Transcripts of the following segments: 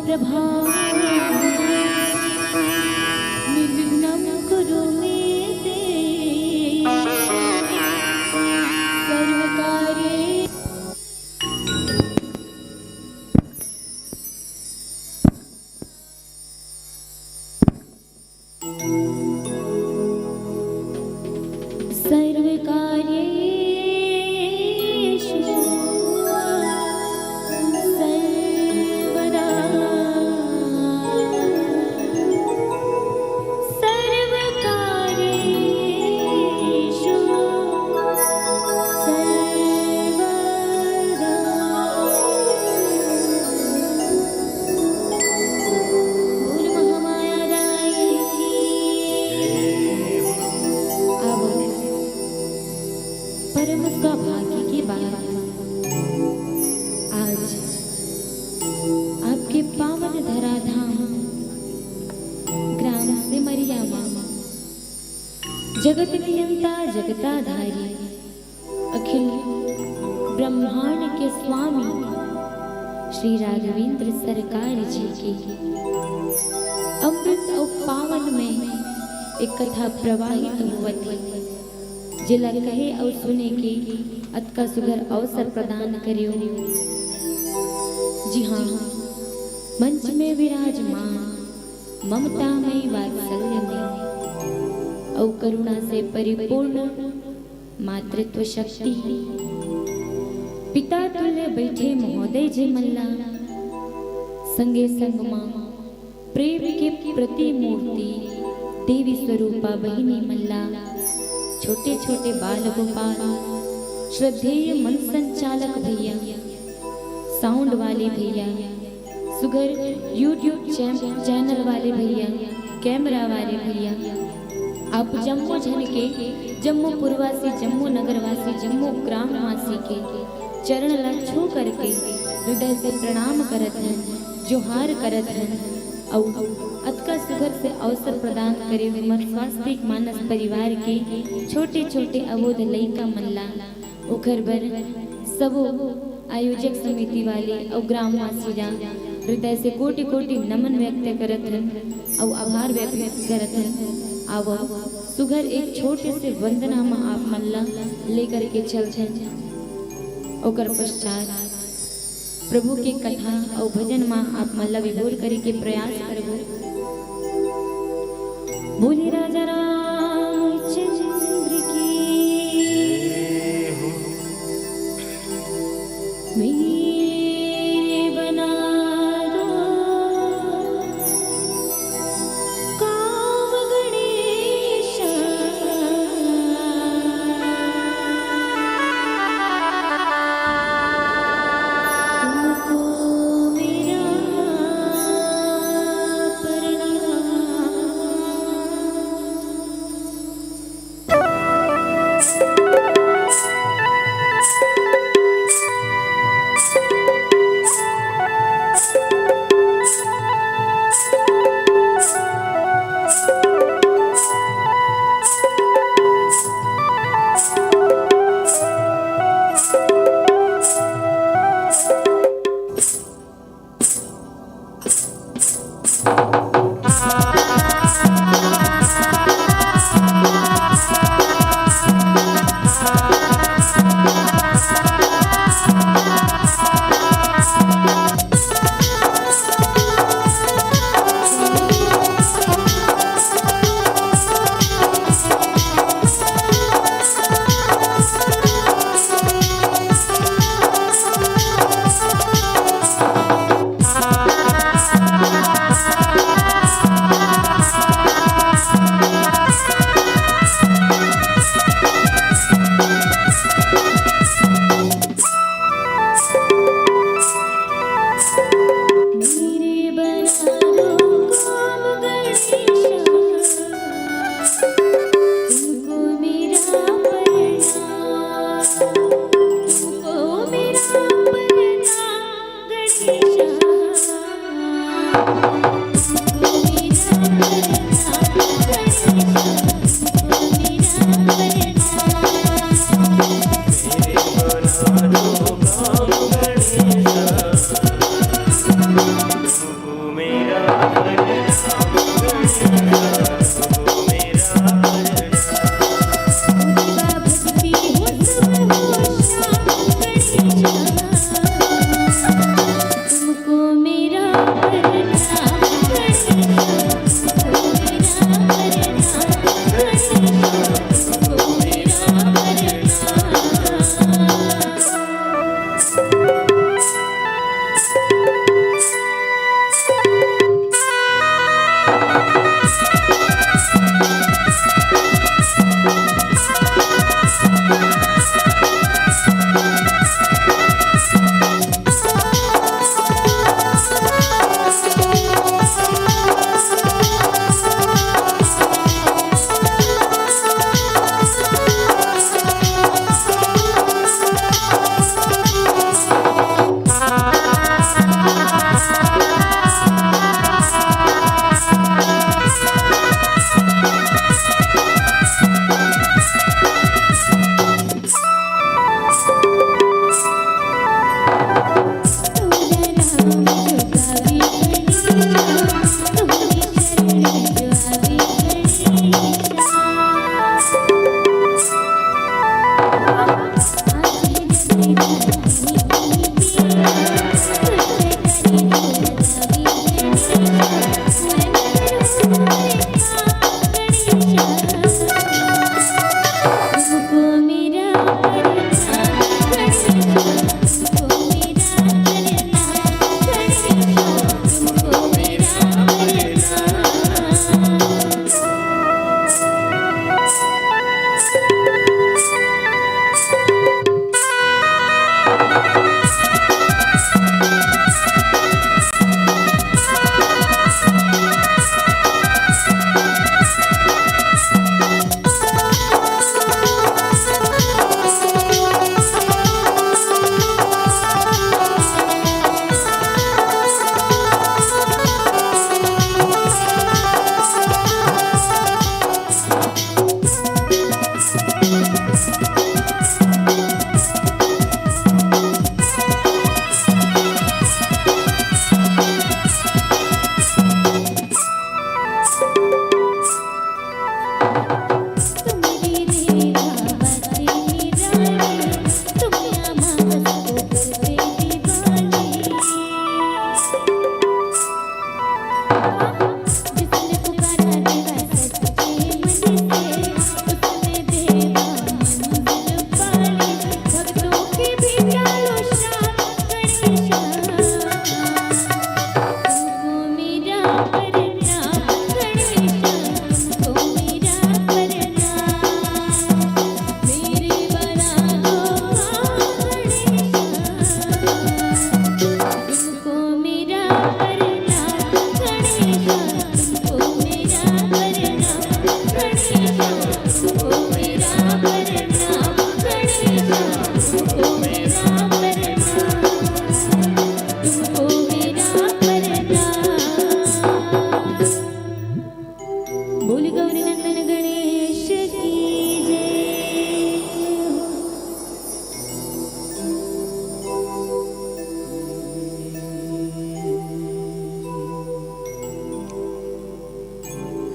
प्रभा निर्विघ्नं कुरु मे देव सर्वकार्ये जगत नियंता जगताधारी अखिल ब्रह्मांड के स्वामी श्री राघवेंद्र सरकार जी की अमृत और पावन में एक कथा प्रवाहित हुई जिला कहे और सुने के अत का सुगर अवसर प्रदान करियो। जी हाँ, मंच में विराजमान ममता में वात्सल्य में और करुणा से परिपूर्ण मातृत्व शक्ति पिता तुल्य बैठे महोदय जी मल्ला संगे संग मां प्रेम के प्रतिमूर्ति देवी स्वरूपा बहिनी मल्ला छोटे छोटे बाल गोपाल श्रद्धेय मन संचालक भैया साउंड वाले भैया सुगर यूट्यूब चैनल वाले भैया कैमरा वाले भैया आप जम्मू झन के जम्मू पूर्वासी जम्मू नगरवासी जम्मू ग्रामवासी के चरण ला छू करके हृदय से प्रणाम करत हैं जोहार करत हैं और अतका सुघर से अवसर प्रदान करे हमर स्वास्थिक मानस परिवार के छोटे छोटे अवोध लइका मन ला ओखर बर सबो आयोजक समिति वाले और ग्रामवासी जा हृदय से कोटि कोटि नमन व्यक्त करत हन और आभार व्यक्त करत हन। आव सुघर एक छोटे से वंदना में आप मन ला लेकर के चलते ओकर पश्चात प्रभु के कथा और भजन में आप मल्ला विभोर करे के प्रयास करबो। बोले राजा रामचंद्र की मेरे बना दो काम गणेश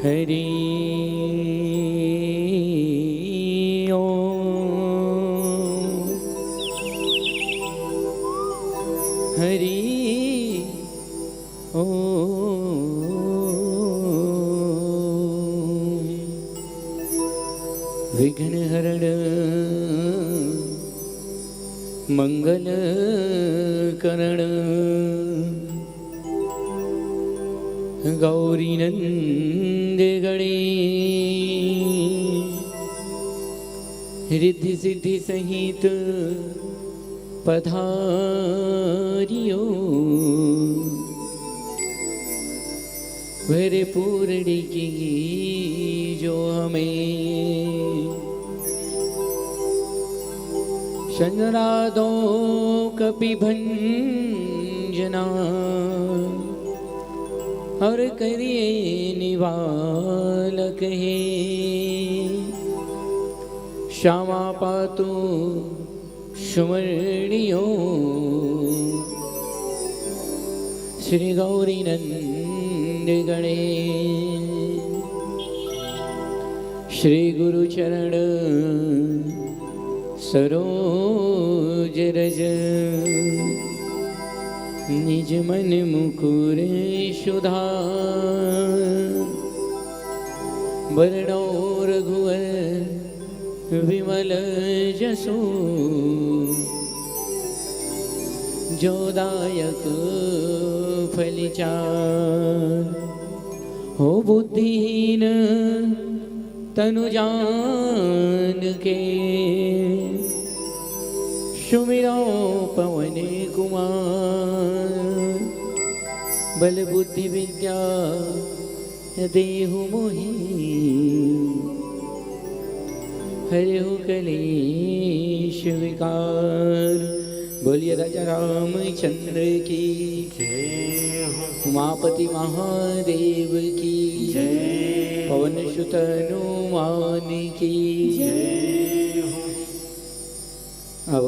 हरि ओम हरि ओम। विघ्न हरण मंगल करण गौरी नंद गणे रिद्धि सिद्धि सहित पधारियो वेरे पूर्णी की जो हमें शनरादो कपिभंजना और करिए निवालक है श्यामा पातु सुवर्णियो श्री गौरी नंद गणे श्री गुरु चरण सरोज रज निज मन मुकुर सुधार वर्णो रघुवर विमल जसु जोदायक फलिचार हो बुद्धिहीन तनु जान के सुमिरो पवन कुमार बल बुद्धि विद्या देहु मोहि हरिहु कलेश विकार। बोलिए राजा रामचंद्र की जय, उमापति महादेव की जय, पवन सुत हनुमान की जय। अब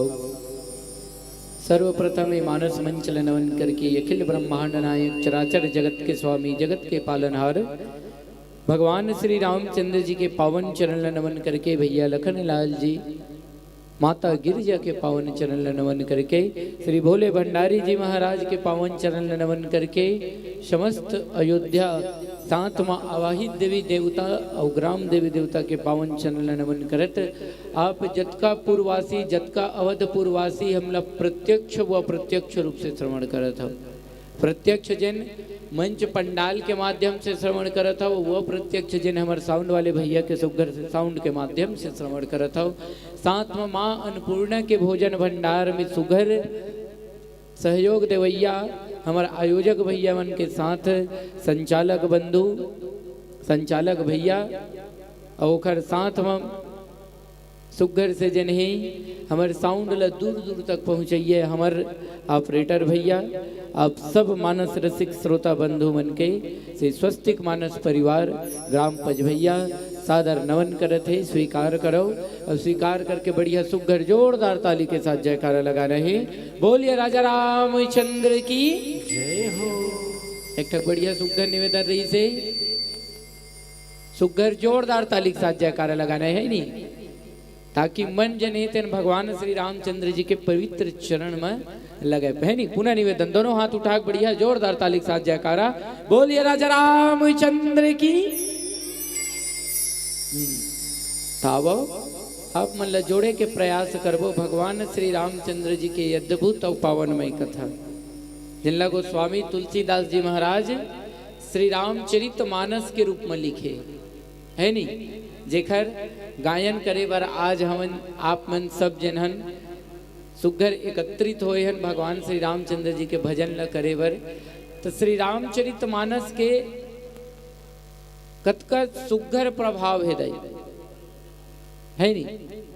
सर्वप्रथम मानस मंचल नवन करके अखिल ब्रह्मांड नायक चराचर जगत के स्वामी जगत के पालनहार भगवान श्री रामचंद्र जी के पावन चरण नमन करके भैया लखन लाल जी माता गिरिजा के पावन चरण नमन करके श्री भोले भंडारी जी महाराज के पावन चरण नमन करके समस्त अयोध्या सात माँ आवाहित देवी देवता और ग्राम देवी देवता के पावन चरण नमन करत आप जतका पूर्ववासी जतका अवधपुरवासी हमला प्रत्यक्ष व अप्रत्यक्ष रूप से श्रवण करत हो। प्रत्यक्ष जन मंच पंडाल के माध्यम से श्रवण करत हो, वो प्रत्यक्ष जन हमारे साउंड वाले भैया के सुगर से साउंड के माध्यम से श्रवण करत हो। साथ में माँ अन्नपूर्णा के भोजन भंडार में सुगर सहयोग देवैया हमारे आयोजक भैया मन के साथ संचालक बंधु संचालक भैया और साथ में सुगर से जन ही हमारे साउंड ला दूर दूर तक पहुँचाइए हमारे ऑपरेटर भैया आप सब मानस रसिक श्रोता बंधु मन के से स्वस्तिक मानस परिवार ग्राम पजभैया सादर नवन करत है स्वीकार करो और स्वीकार करके बढ़िया सुघर जोरदार ताली के साथ जयकारा लगा रहे। बोलिए राजा रामचंद्र की जय हो। एक बढ़िया सुघर निवेदन रही से सुघर जोरदार ताली के साथ जयकारा लगाना है नहीं ताकि मन जने तेन भगवान श्री रामचंद्र जी के पवित्र चरण में लगे। बहनी पुनः निवेदन दोनों हाथ उठा बढ़िया जोरदार ताली के साथ जयकारा। बोलिए राजा रामचंद्र की। तावो आप मन जोड़े के प्रयास करबो भगवान श्री रामचंद्र जी के अद्भुत और पावनमय कथा जिनला गोस्वामी तुलसीदास जी महाराज श्री रामचरित मानस के रूप में लिखे है नी जेखर गायन करे बर आज हमन आप मन सब जनहन सुघर एकत्रित होए हन भगवान श्री रामचंद्र जी के भजन ल करे बर। तो श्री रामचरित मानस के कतका सुघर प्रभाव है दई है नी।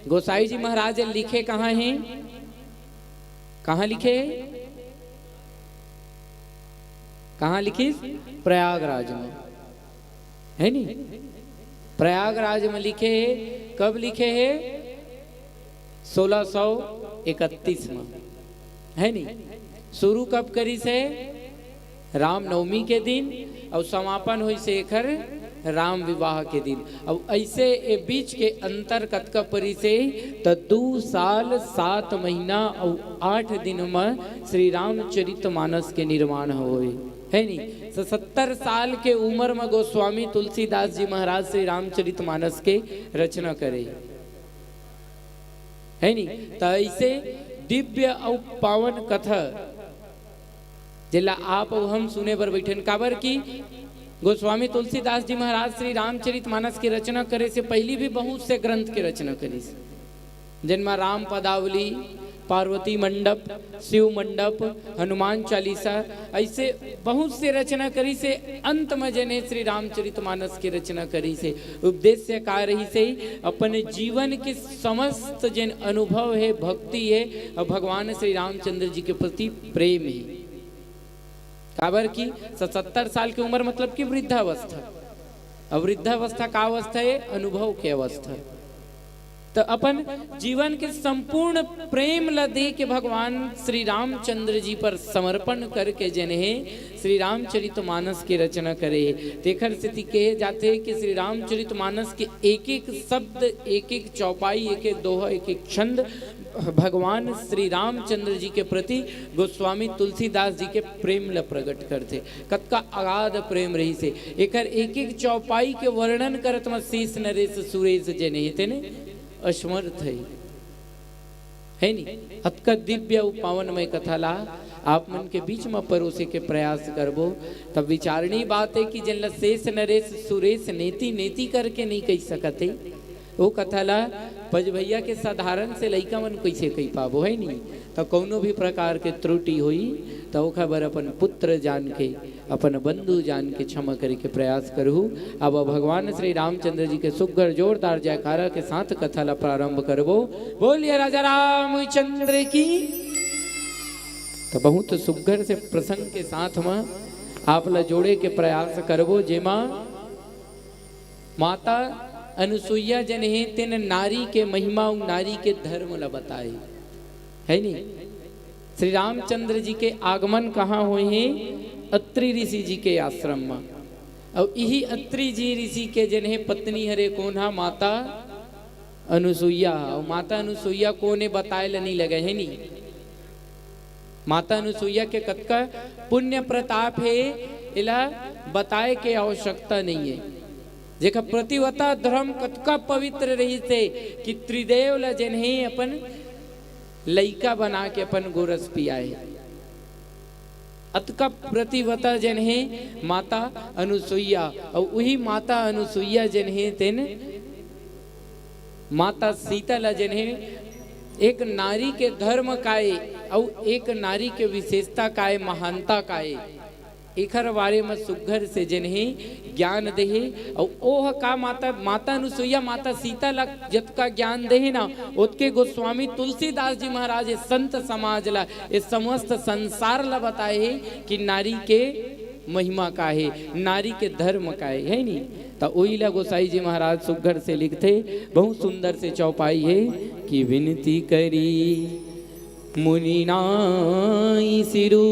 गोसाई जी महाराज लिखे कहाँ हैं कहाँ लिखे कहाँ लिखी प्रयागराज में है नी। प्रयागराज में लिखे है कब लिखे है 1631 में है नी। शुरू कब करी से रामनवमी के दिन और समापन हुई से एकर राम विवाह के दिन। अब ऐसे ए बीच के अंतर कतका परी से तो 2 साल 7 महीना और 8 दिन में श्री रामचरित मानस के निर्माण होए है नहीं। तो 70 साल के उम्र में गोस्वामी तुलसीदास जी महाराज श्री रामचरित मानस के रचना करे है नहीं। तो ऐसे दिव्य और पावन कथा जिला आप और हम सुने पर बैठन काबर की गोस्वामी तुलसीदास जी महाराज श्री रामचरित मानस की रचना करे से पहले भी बहुत से ग्रंथ की रचना करी, जिनमें राम पदावली, पार्वती मंडप, शिव मंडप, हनुमान चालीसा, ऐसे बहुत से रचना करी से अंत में जने श्री रामचरित मानस की रचना करी से उद्देश्य का रही से अपने जीवन के समस्त जिन अनुभव है, भक्ति है और भगवान श्री रामचंद्र जी के प्रति प्रेम है। काबर की 70 साल की उम्र मतलब कि वृद्धावस्था। अब वृद्धावस्था का अवस्था है? अनुभव की अवस्था। तो अपन जीवन के संपूर्ण प्रेम ल दे के भगवान श्री रामचंद्र जी पर समर्पण करके जिन्हें श्री रामचरित मानस की रचना करे। तेखर स्थिति कहे जाते कि श्री रामचरित मानस के एक एक शब्द, एक एक चौपाई, एक एक दोहा, एक एक छंद भगवान श्री रामचंद्र जी के प्रति गोस्वामी तुलसीदास जी के प्रेम ल प्रकट करते। कतका अगाध प्रेम रही से एकर एक एक चौपाई के वर्णन करत में शेष नरेश सुरेश जने थे ने असमर्थ है नहीं। अतका दिव्य पावनमय कथा ला आप मन के बीच में परोसे के प्रयास करबो तब विचारणी बात है कि जिन शेष नरेश सुरेश नेति नेति करके नहीं कह सकते वो कथा ला पज भैया के साधारण से लइका मन कैसे कही पाबो है नहीं। तो कौनो भी प्रकार के त्रुटि हुई तो वो खबर अपन पुत्र जान के, अपन बंधु जान के क्षमा करे के प्रयास करहु। अब भगवान श्री रामचंद्र जी के सुग्घर जोरदार जयकारा के साथ कथा ला प्रारंभ करबो। बोलिए राजा रामचंद्र की। तो बहुत सुग्घर से प्रसंग के साथ में आप ला जोड़े के प्रयास करबो, जेमा माता अनुसुईया जन है तेन नारी के महिमा और नारी के धर्म ला बताए है नहीं। श्री रामचंद्र जी के आगमन कहाँ हुए हैं? अत्रि ऋषि जी के आश्रम में। और यही अत्रि जी ऋषि के जन है पत्नी हरे कौन हा? माता अनुसुईया। और माता अनुसुईया को ने बताए नहीं लगे है नहीं। माता अनुसुईया के कतका पुण्य प्रताप है इला बताए के आवश्यकता नहीं है। जेका प्रतिवता धर्म कतका पवित्र रही थे कि त्रिदेव ला जन्हे अपन लइका बना के अपन गोरस पियाए। अतका प्रतिवता जन्हे माता अनुसुईया। और वही माता अनुसुईया जन्हे तेन माता सीता ला जन्हे एक नारी के धर्म काए और एक नारी के विशेषता काए, महानता काए, एकर बारे में सुघर से जिन्हें ज्ञान देहे। और ओह का माता अनुसुईया माता सीता ला जतका ज्ञान देहे ना उसके गोस्वामी तुलसीदास जी महाराज संत समाज ला ये समस्त संसार ला बताए कि नारी के महिमा का है, नारी के धर्म का है नहीं। तो वही ला गोसाई जी महाराज सुघर से लिखते, बहुत सुंदर से चौपाई है कि विनती करी मुनि नाई सिरू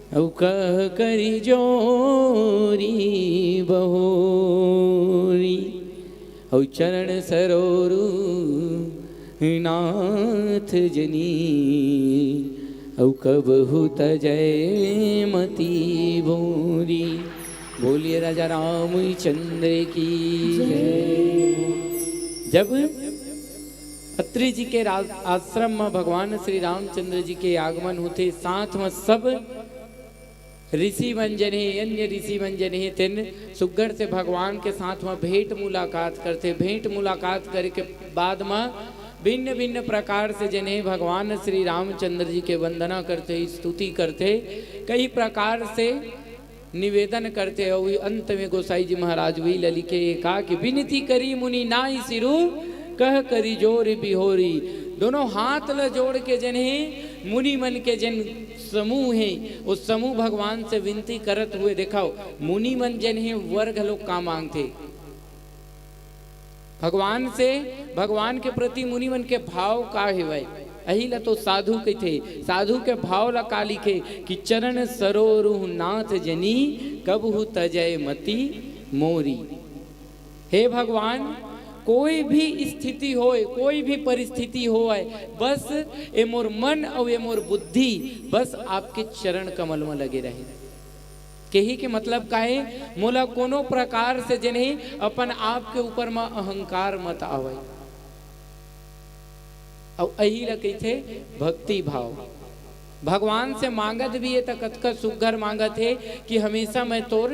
औ कह करी जोरी बहोरी औ चरण सरोरु नाथ जनी औ कबहु तजय मती भोरी। बोलिए राजा रामचंद्र की जय। जब अत्रि जी के आश्रम में भगवान श्री रामचंद्र जी के आगमन होते, साथ में सब ऋषि मंजन है, अन्य ऋषि मंजन है, तेन सुग्घर से भगवान के साथ में भेंट मुलाकात करते। भेंट मुलाकात करके बाद में भिन्न भिन्न प्रकार से जिन्हें भगवान श्री रामचंद्र जी के वंदना करते, स्तुति करते, कई प्रकार से निवेदन करते। और अंत में गोसाई जी महाराज वही लिखे कहा कि विनती करी मुनि नाई सिरु कह करी जोर बिहोरी। दोनों हाथ ल जोड़ के जिन्हें मुनि मन के जिन समूह है उस समूह भगवान से विनती करत हुए दिखाओ। मुनि मन जिन्हें वर्ग लोग का मांगते भगवान से, भगवान के प्रति मुनि मन के भाव का है भाई। अही ला तो साधु के थे, साधु के भाव ला का लिखे कि चरण सरोरु नाथ जनी कबहु तजय मति मोरी। हे भगवान, कोई भी स्थिति होए, कोई भी परिस्थिति होए, बस ए मोर मन और ए मोर बुद्धि बस आपके चरण कमल में लगे रहे। कही के मतलब का है, मोला कोनो प्रकार से जने अपन आप के ऊपर में अहंकार मत आवे। और यही रखी थे भक्ति भाव। भगवान से मांगत भी है तो कतका सुघर मांगत है कि हमेशा मैं तोर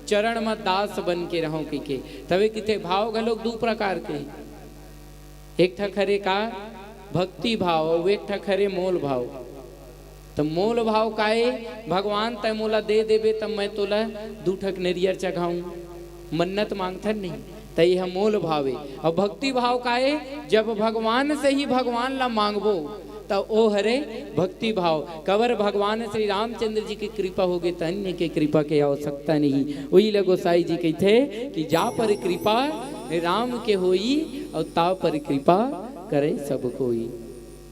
चरण में दास बन के रहूं के तवे किथे भाव घलोक दू प्रकार के। एक ठा खरे का भक्ति भाव और एक ठा खरे मोल भाव। तो मोल भाव काए, भगवान तय मोला दे देबे तब मैं तोला दू ठक नरियर चघाऊं, मन्नत मांगथन नहीं, तो यह मोल भावे। और भक्ति भाव काए, जब भगवान से ही भगवान ला मांगबो तो ओ हरे भक्ति भाव। कवर भगवान श्री रामचंद्र जी की कृपा होगी तो अन्य के कृपा के आवश्यकता नहीं। वही लगो साई जी कहते कि जा पर कृपा राम के होई और ता पर कृपा करे सब कोई।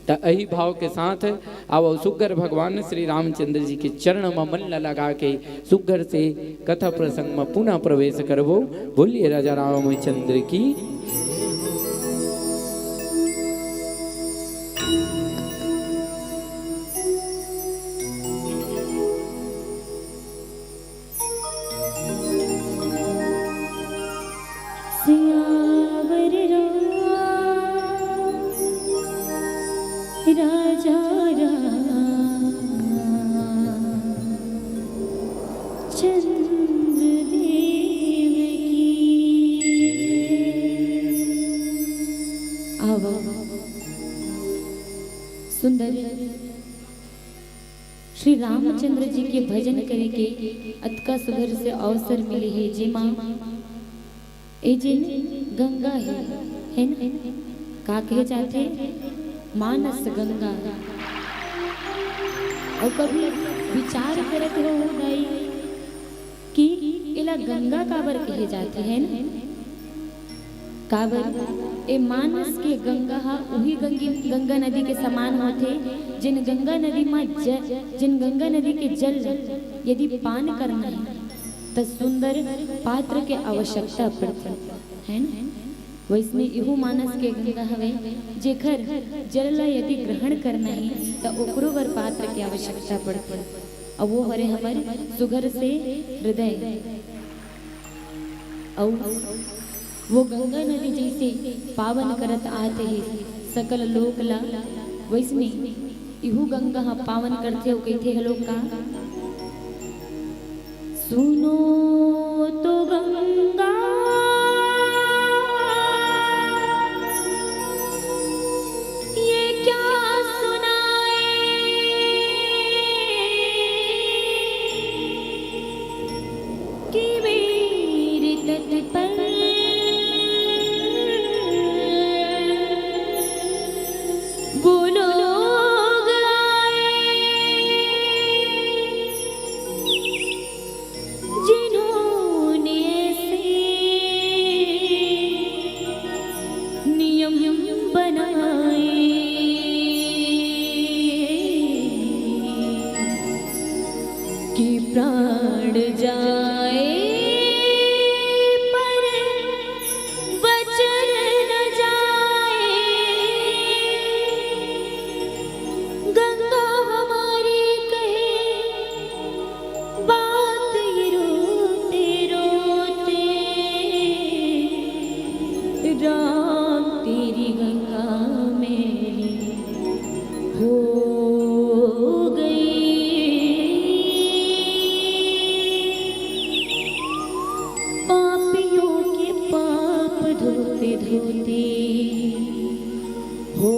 तो यही भाव के साथ अब सुगर भगवान श्री रामचंद्र जी के चरण में मन लगा के सुगर से कथा प्रसंग में पुनः प्रवेश करबो। बोलिए राजा रामचंद्र की। राजा चंद्र देव की। आओ सुंदर श्री रामचंद्र जी के भजन करे के अतका सुघर से अवसर मिले है। जे माँ ए जिन गंगा है न, का कहे जाते मानस गंगा। और कभी विचार करत हो गई कि इला गंगा काबर कहे जाते हैं न, काबर ए मानस के गंगा हा वही गंगा नदी के समान होते। जिन गंगा नदी में जिन गंगा नदी के जल यदि पान करना है तो सुंदर पात्र के आवश्यकता पड़ती है न। वैसने इहू मानस के गंगा हवे, जेकर जल ला यदि ग्रहण करना है तो ओकरो बर पात्र की आवश्यकता पड़ती। और वो हरे हमारे सुघर से हृदय और वो गंगा नदी जैसे पावन करत आते ही सकल लोक ला, वैसने इहू गंगा हा पावन करते हो कहते हैं लोग का। सुनो तो गंगा प्राण जाए पर वचन न जाए। गंगा हमारी कहे बात ये रोते रोते, राम तेरी गंगा मेरी हो गई। धोते हो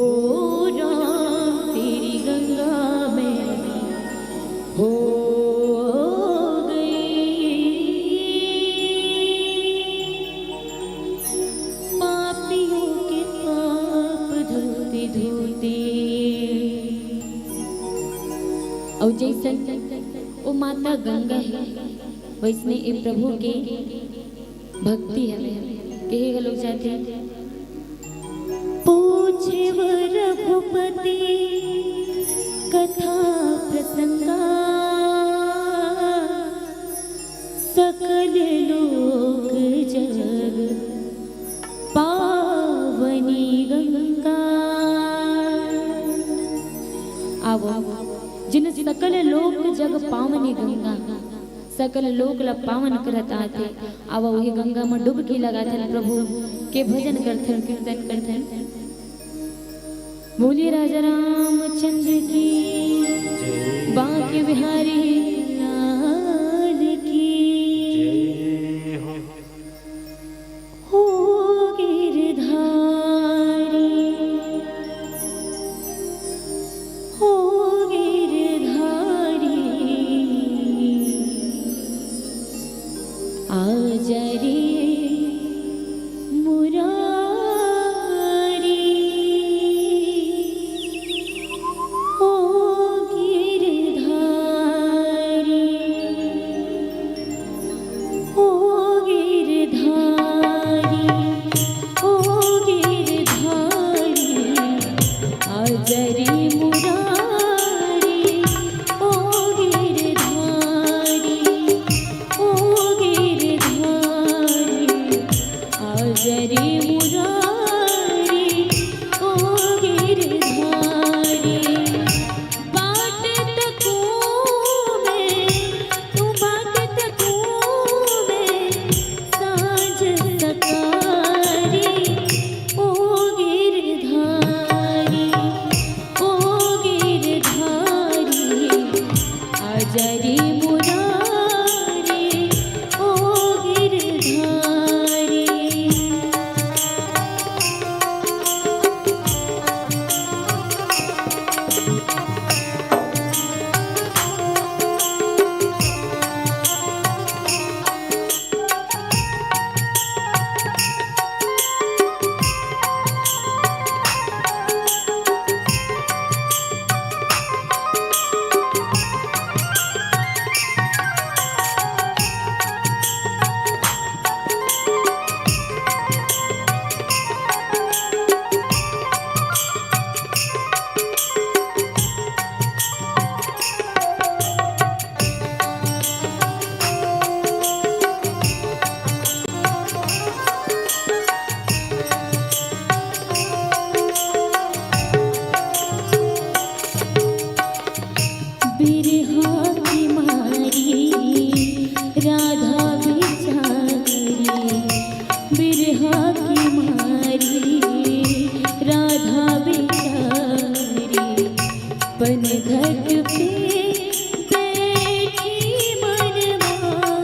राम तेरी गंगा में हो गई। पापियों के पाप धोते धोते। और जैसे वो माता गंगा है, वैसने ए प्रभु के भक्ति हमें कहे लोग जाते हैं। पूछे व रघुपति कथा प्रसंगा, सकल लोक जग पावनी गंगा। आवो जिन सकल लोक जग पावनी गंगा, सकल लोक ला पावन करत आते। अब वही गंगा में डुबकी लगाते प्रभु के भजन करथन कीर्तन करथन। बोलिए राजा रामचंद्र की, बांके बिहारी लाल की। हो गिरधारी, हो गिरधारी, आजरी मुरारी। हो गिरधारी, हो गिरधारी, हो गिरधारी, आजरी मुरारी। हो गिरधारी, हो गिरधारी, आजरी मुरारी। हो गिरधारी, बाट तकूं में, तू बाट तकूं में, साँझ सकारी। हो गिरधारी, हो गिरधारी, आजरी मुरारी। हो गिरधारी। बिरहा की मारी राधा बेचारी, बिरहा की मारी राधा बेचारी। पनघट पे बैठी मनमानी,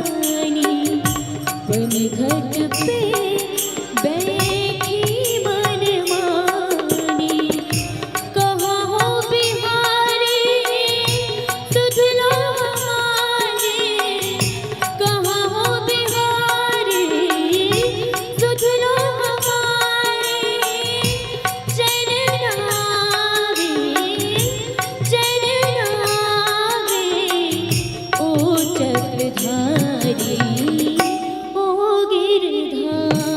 पनघट पे बैठी मनमानी। कहाँ हो बिहारी सुधलो हमारे, कहाँ हो बिहारी सुधलो हमारे। चैन नावे, चैन नावे, ओ चक्रधारी। हो गिरधारी,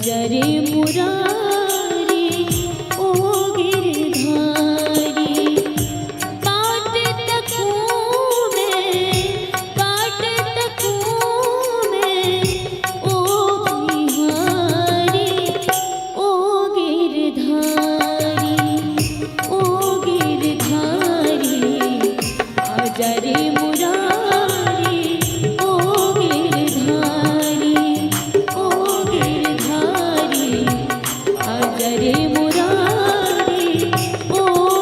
अजरे मुरारी ओ गिरधारी काट तकूं में ओ बिहारी ओ गिरधारी अजरे मुरारी ओ गिरधारी अजरे मुरारी ओ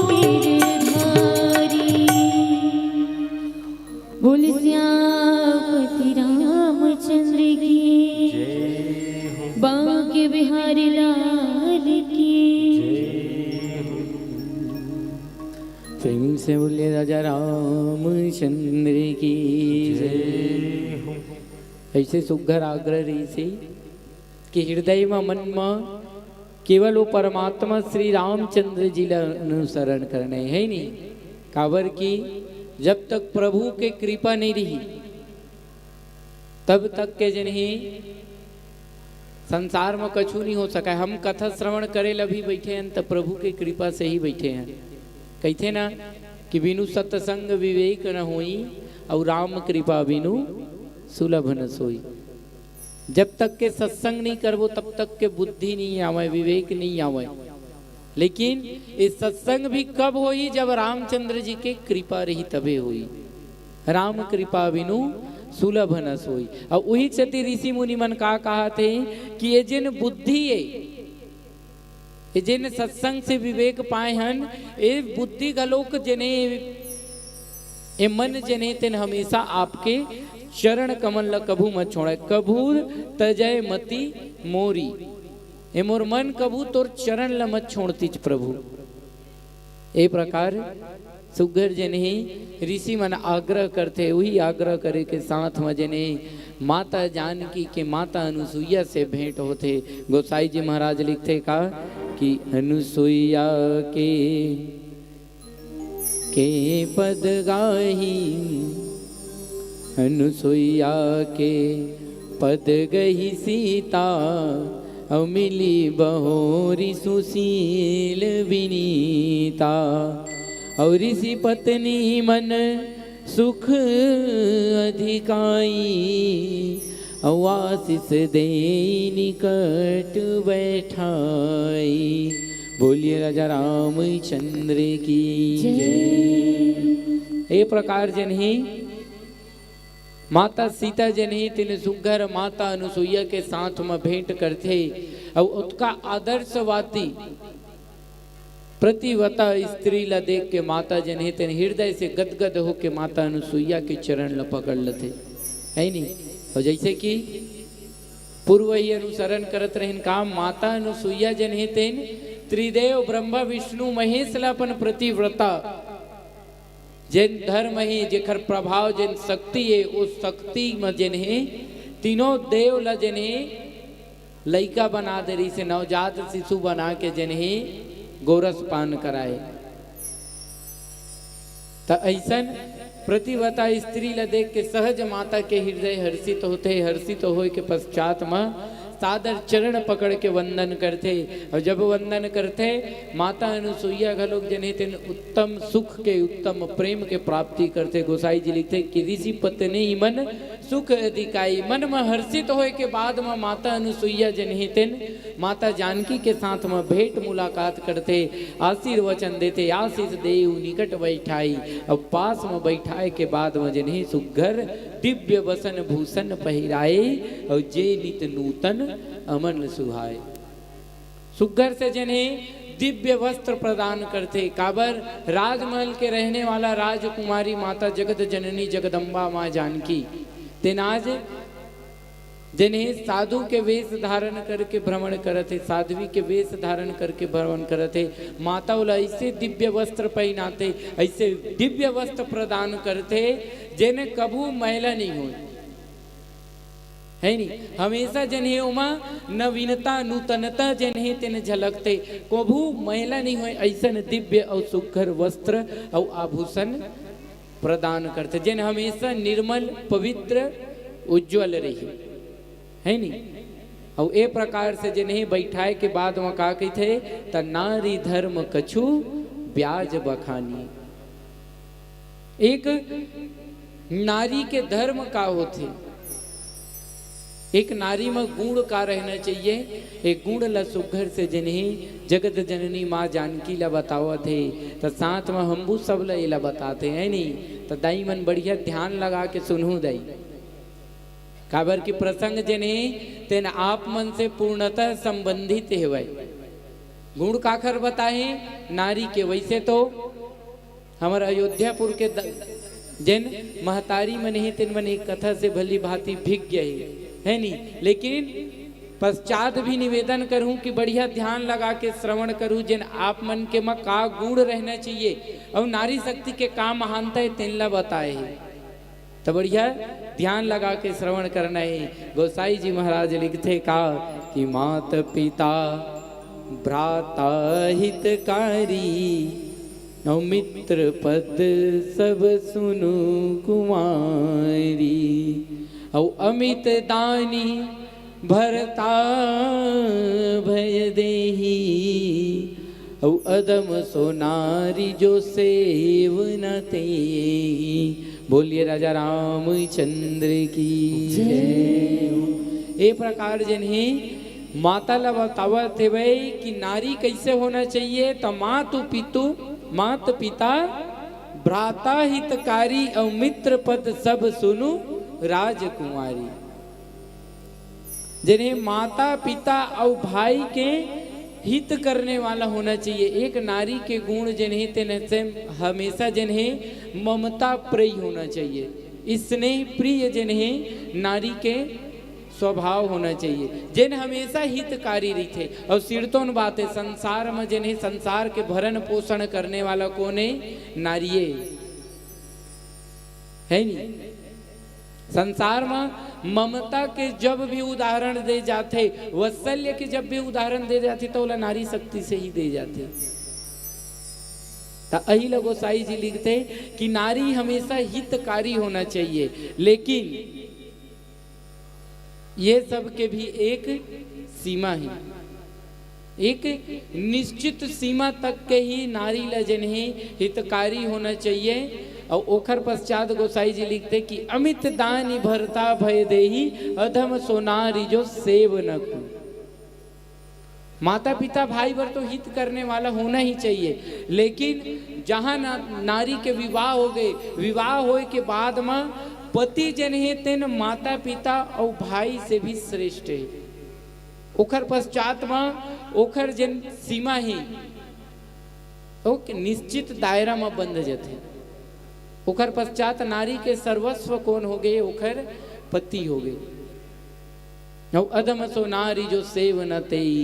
गिरधारी। बोल श्यामपति रामचंद्र की बांके बिहारी लाल की। प्रेम से बोले राजा रामचंद्र की जय। ऐसे सुघर आग्रह रही से कि हृदय में मन में केवल वो परमात्मा श्री रामचंद्र जी ला अनुसरण करने है नहीं। काबर की जब तक प्रभु के कृपा नहीं रही तब तक के जन ही संसार में कछु नहीं हो सका। हम कथा श्रवण करे ला भी बैठे हैं तब प्रभु के कृपा से ही बैठे हैं। कहते ना कि बिनु सत्संग विवेक न होई और राम कृपा बिनु सुलभ न सोई। जब तक के सत्संग नहीं करबो तब तक के बुद्धि नहीं आवे, विवेक नहीं आवे। लेकिन इस सत्संग भी कब होई? जब रामचंद्र जी के कृपा रही तबे होई। राम कृपा बिनु सुलभ न सोई। और वही क्षति ऋषि मुनि मन का कहा थे कि ये जिन बुद्धि है, ये जिन सत्संग से विवेक पाए हन, ये बुद्धि गलोक जने ये मन जने तेन हमेशा आपके चरण कमल ल कभू मत छोड़े। कभू तजय मति मोरी, ए मोर मन कभू तोर चरण ल मत छोड़ती प्रभु। ए प्रकार सुगर जन ही ऋषि मन आग्रह करते। वही आग्रह करे के साथ में जने माता जानकी के माता अनुसुईया से भेंट होते। गोसाई जी महाराज लिखते का कि अनुसुईया के पद गाही, अनुसुईया के पद गही सीता, मिली बहोरी सुशील विनीता। और ऋषि पत्नी मन सुख अधिकाई, आशीष दे निकट बैठाई। बोलिए राजा रामचंद्र की जय। ए प्रकार जन ही माता सीता जन ही तीन सुघर माता अनुसुईया के साथ में भेंट करते। और उसका आदर्शवादी प्रतिवता स्त्री ला देख के माता जन ही तीन हृदय से गदगद होके माता अनुसुईया के चरण ला पकड़ लेते है नहीं। और जैसे कि पूर्व ही अनुसरण करत रहन काम माता अनुसुईया जन ही तीन त्रिदेव ब्रह्मा विष्णु महेश ला अपन प्रतिव्रता जिन धर्म ही जेखर प्रभाव जिन शक्ति है उस शक्ति में जिन है तीनों देव ला जिन है लइका बना दे रही से नवजात शिशु बना के जिन है गोरस पान कराए। तो ऐसन प्रतिवता स्त्री ला देख के सहज माता के हृदय हर्षित होते। हर्षित होए के पश्चात में सादर चरण पकड़ के वंदन करते। और जब वंदन करते माता अनुसुईया घलोक जने तेन उत्तम सुख के उत्तम प्रेम के प्राप्ति करते। गोसाई जी लिखते कि ऋषि पत्नी मन सुख अधिकाई। मन में हर्षित होए के बाद में माता अनुसुईया जने तेन माता जानकी के साथ में भेंट मुलाकात करते, आशीर्वचन देते। आशीष देव निकट बैठाई। और पास में बैठाए के बाद में जने सुघर दिव्य वसन भूषण पहिराए। और जे नित नूतन अमन सुहाए। सुघर से जने दिव्य वस्त्र प्रदान करते। काबर राजमहल के रहने वाला राजकुमारी माता जगत जननी जगदम्बा माँ जानकी तेनाज जिन्हें साधु के वेश धारण करके भ्रमण करते, साध्वी के वेश धारण करके भ्रमण करते। माता वाला ऐसे दिव्य वस्त्र पहनाते, ऐसे दिव्य वस्त्र प्रदान करते जिन्हें कभू मैला नहीं हो है नहीं। हमेशा जन्हे उमा नवीनता नूतनता जन्हे तेन झलकते, कभू मैला नहीं हो। ऐसा दिव्य और सुघर वस्त्र और आभूषण प्रदान करते जिन हमेशा निर्मल पवित्र उज्ज्वल रही है नहीं। और ए प्रकार से जिन्हें बैठाए के बाद वहाँ का कहते त नारी धर्म कछु ब्याज बखानी। एक नारी के धर्म का होते, एक नारी में गुण का रहना चाहिए। एक गुण ला सुघर से जिन्हें जगत जननी माँ जानकी ला बतावा थे, तो साथ में हमबू सब ला बताते हैं नहीं, तो दाई मन बढ़िया ध्यान लगा के सुनू दाई। काबर की प्रसंग जिन्हें तेन आप मन से पूर्णतः संबंधित है वही गुण काखर बताए नारी के। वैसे तो हमारे अयोध्यापुर के जिन महतारी मन ही तिन मन एक कथा से भली भांति भिग गए है नहीं, लेकिन पश्चात भी निवेदन करूं कि बढ़िया ध्यान लगा के श्रवण करूं जिन आप मन के में का गुण रहना चाहिए और नारी शक्ति के का महानता है तिनला बताए है, तो बढ़िया ध्यान लगा के श्रवण करना है। गोसाई जी महाराज लिखते का कि मात पिता भ्राता हितकारी और मित्र पद सब सुनु कुमारी और अमित दानी भरता भय देही और अदम सोनारी जो सेवन ते। बोलिए राजा रामचंद्र की जय। ए प्रकार जिन्हें माता ला बतावत थे भाई कि नारी कैसे होना चाहिए, तो मात पिता भ्राता हितकारी और मित्र पद सब सुनु राजकुमारी। जिन्हें माता पिता और भाई के हित करने वाला होना चाहिए। एक नारी के गुण जिन्हें तेन से हमेशा जिन्हें ममता प्रिय होना चाहिए, स्नेह प्रिय जिन्हें नारी के स्वभाव होना चाहिए, जिन हमेशा हितकारी रहते। और सिरतोन बात है संसार में जिन्हें संसार के भरण पोषण करने वाला कौन है, नारिये है नहीं। संसार में ममता के जब भी उदाहरण दे जाते, वात्सल्य के जब भी उदाहरण दे जाते तो बोला नारी शक्ति से ही दे जाते। तो अही गोसाई जी लिखते कि नारी हमेशा हितकारी होना चाहिए, लेकिन ये सब के भी एक सीमा है, एक निश्चित सीमा तक के ही नारी ला जिन्हें हितकारी होना चाहिए। और ओखर पश्चात गोसाई जी लिखते कि अमित दानी भरता भय देही अधम सोनारी जो सेव न को। माता पिता भाई बर तो हित करने वाला होना ही चाहिए, लेकिन जहां नारी के विवाह हो गए, विवाह होए के बाद में पति जिन्हें तेन माता पिता और भाई से भी श्रेष्ठ है। ओखर पश्चात में ओखर जिन सीमा ही निश्चित दायरा में बंध जाते। ओखर पश्चात नारी के सर्वस्व कौन हो गए, ओखर पति हो गए। और अधम सो नारी जो सेवन तेई,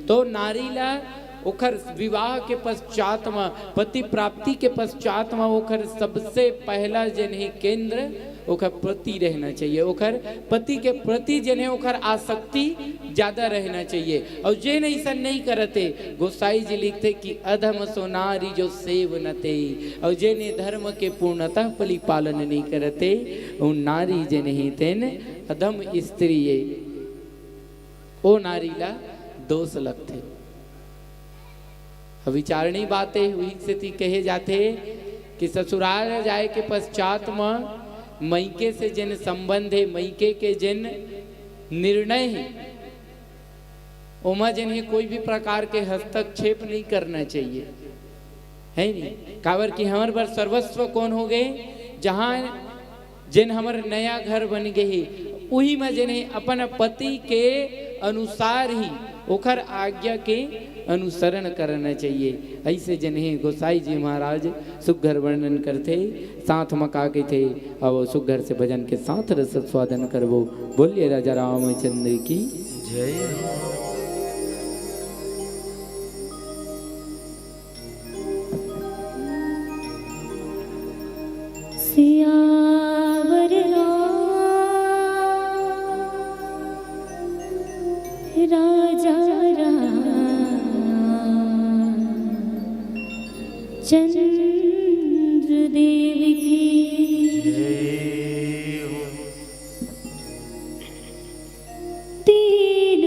तो नारी ला ओखर विवाह के पश्चात में, पति प्राप्ति के पश्चात में ओखर सबसे पहला जिन्हें केंद्र ओखर प्रति रहना चाहिए, ओखर पति के प्रति जिन्हें ओखर आसक्ति ज्यादा रहना चाहिए। और जे नहीं सन नहीं करते, गोसाई जी लिखते कि अधम सो नारी जो सेवनते, और जे ने धर्म के पूर्णतः पली पालन नहीं करते उन नारी जे नहीं तेन अधम स्त्री ओ नारी ला दोष लगते। विचारणी बातें हुई से कहे जाते कि ससुराल जाए के पश्चात में मैके से जिन संबंध है, मैके के जिन निर्णय है, ओमा जिन्हें कोई भी प्रकार के हस्तक्षेप नहीं करना चाहिए, है नहीं। काबर की हमारे पर सर्वस्व कौन हो गए, जहाँ जिन हमारे नया घर बन गए वही में जिन्हें अपन पति के अनुसार ही ओखर आज्ञा के अनुसरण करना चाहिए। ऐसे जिन्हें गोसाई जी महाराज सुघर वर्णन करते, साथ मका के थे। अब सुघर से भजन के साथ रस स्वादन करवो। बोलिए राजा रामचंद्र की जय। सियावर राजा चंद्र देव की तीन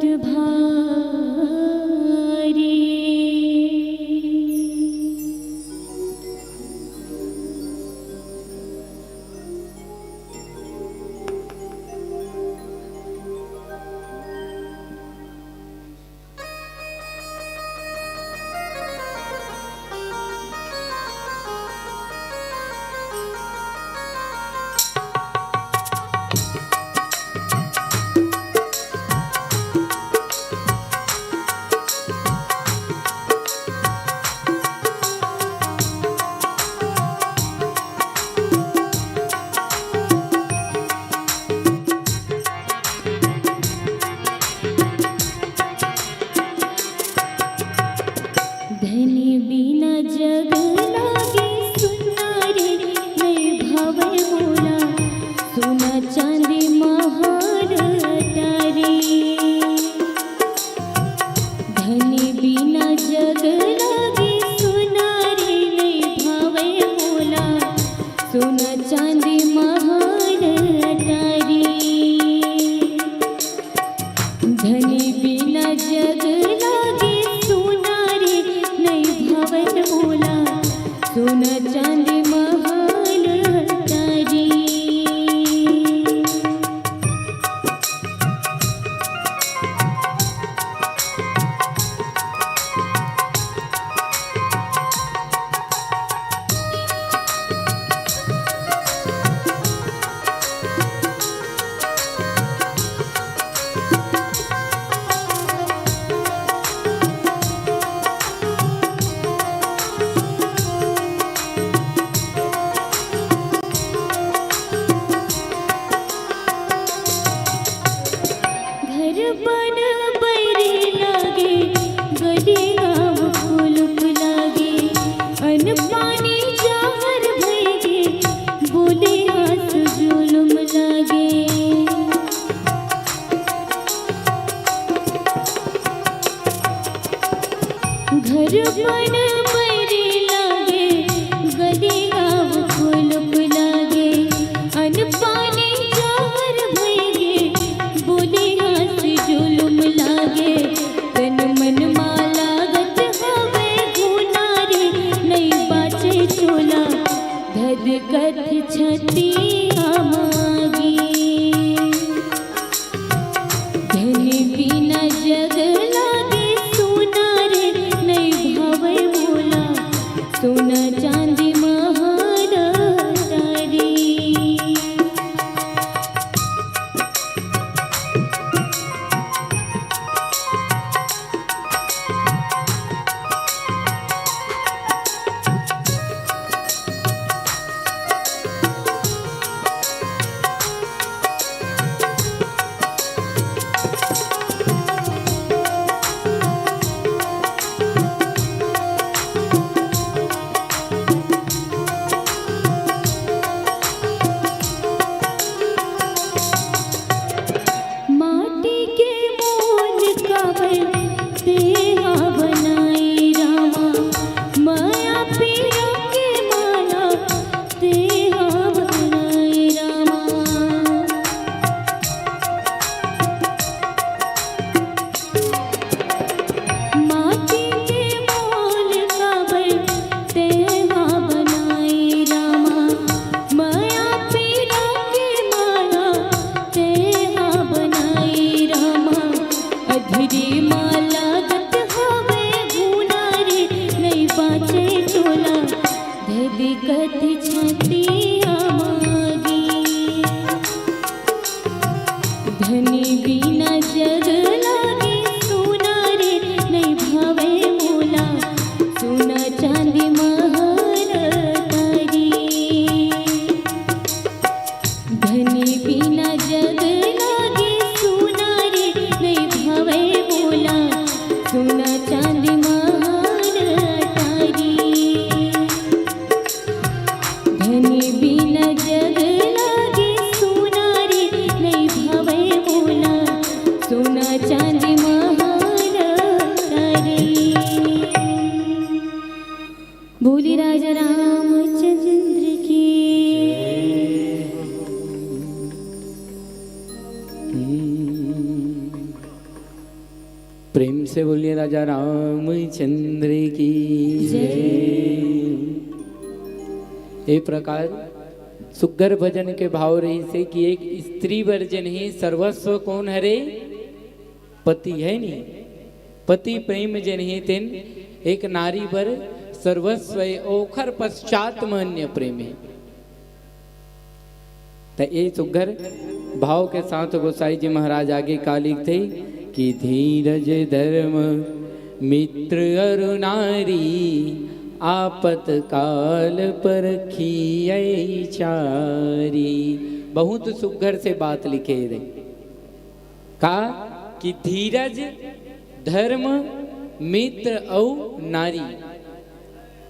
संकट भारी। धनी बिना जग लागे सुना रे नहीं भावे मोला सोना चांदी महार तारी। धनी बिना जग लागे सुना रे नहीं भावे मोला सोना चांदी महार तारी। धनी बिना जग लागे सोना रे नहीं भवन मोला सोना चांदी महाल तारी। घर बन बैरी लागे गली गाँव फूलुक लागे अन पानी जाहर भैगे बोले हाथ जुलुम लागे। घर बन बैरी लागे गली गाँव फूलुक लागे अन पानी जाहर भैगे बोले हाथ जुलुम लागे। तन मन माला गत हवे गुना रे नहीं बाचे चोला धद कथ छती मागी। धनी बिना जग लागे सोना रे नहीं भावे मोला सोना चांदी महार तारी। माटी के मोल काबर तेहा बनाई रामा माया पिया के माला तेहा बनाई रामा। माटी के मोल काबर तेहा बनाई रामा माया पिया के माला तेहा बनाई रामा। अधरी माला गत हवे गुना रे नहीं बाचे चोला धद कथ छती मागी। धनी बिना जग लागे सोना रे नहीं भावे मोला सोना चांदी महार तारी। धनी बिना जग लागे सोना रे नहीं भावे मोला सोना चांदी महार तारी। धनी बिना जग लागे सोना रे नहीं भावे मोला सोना चांदी महार तारी। बोली राजा रामचंद्र की। प्रेम से बोलिए राजा रामचंद्र की जय। ए प्रकार सुग्गर भजन के भाव रही से कि एक स्त्री वर्जन ही सर्वस्व कौन हरे पति है नी, पति प्रेम जन ही तेन एक नारी बर सर्वस्व ओखर पश्चात अन्य प्रेम है। तो ये सुग्गर भाव के साथ गोसाई जी महाराज आगे का लिखते कि धीरज धर्म मित्र अरु नारी आपत काल पर खियै चारी। बहुत सुग्गर से बात लिखे रे का कि धीरज धर्म मित्र और नारी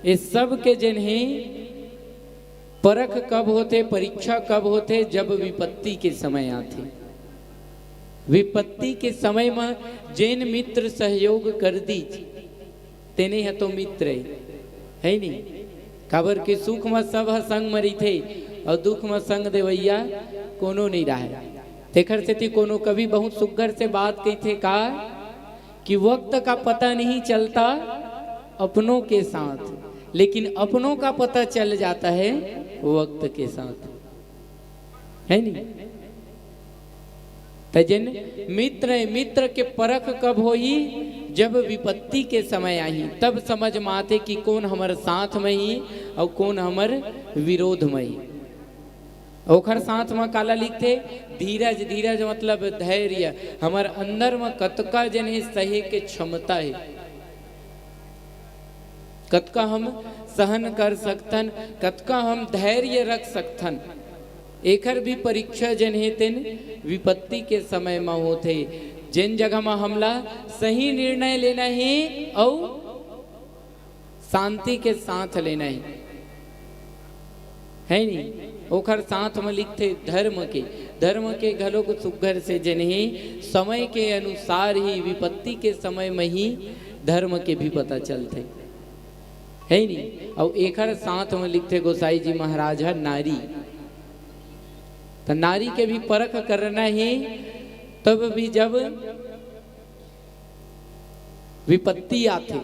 ये सब के जिन्हें परख कब होते, परीक्षा कब होते, जब विपत्ति के समय आते। विपत्ति के समय में जैन मित्र सहयोग कर दी तेने है तो मित्र है नहीं। खबर के सुख में सब संग मरी थे और दुख में संग देवैया कोनो नहीं रहा। तेखर से थी कोनो कभी बहुत सुग्गर से बात कही थे का कि वक्त का पता नहीं चलता अपनों के साथ, लेकिन अपनों का पता चल जाता है वक्त के साथ, है नहीं। तजन मित्र के परख कब होई, जब विपत्ति के समय आई, तब समझ में आते कि कौन हमारे साथ में ही और कौन हमारे विरोध में ही। ओखर साथ में काला लिखते धीरज, धीरज मतलब धैर्य। हमारे अंदर में कतका जने सहे के क्षमता है, कतका हम सहन कर सकतन, कतका हम धैर्य रख सकतन। एकर भी परीक्षा जन है तेन विपत्ति के समय में होते। जिन जगह में हमला सही निर्णय लेना है और शांति के साथ लेना है नहीं। ओखर साथ में लिखते धर्म के घलों को सुग्घर से जन है समय के अनुसार ही विपत्ति के समय में ही धर्म के भी पता चलते है नहीं। और एकर साथ में लिखते गोसाई जी महाराज है नारी, तो नारी के भी परख करना है तब भी जब विपत्ति आते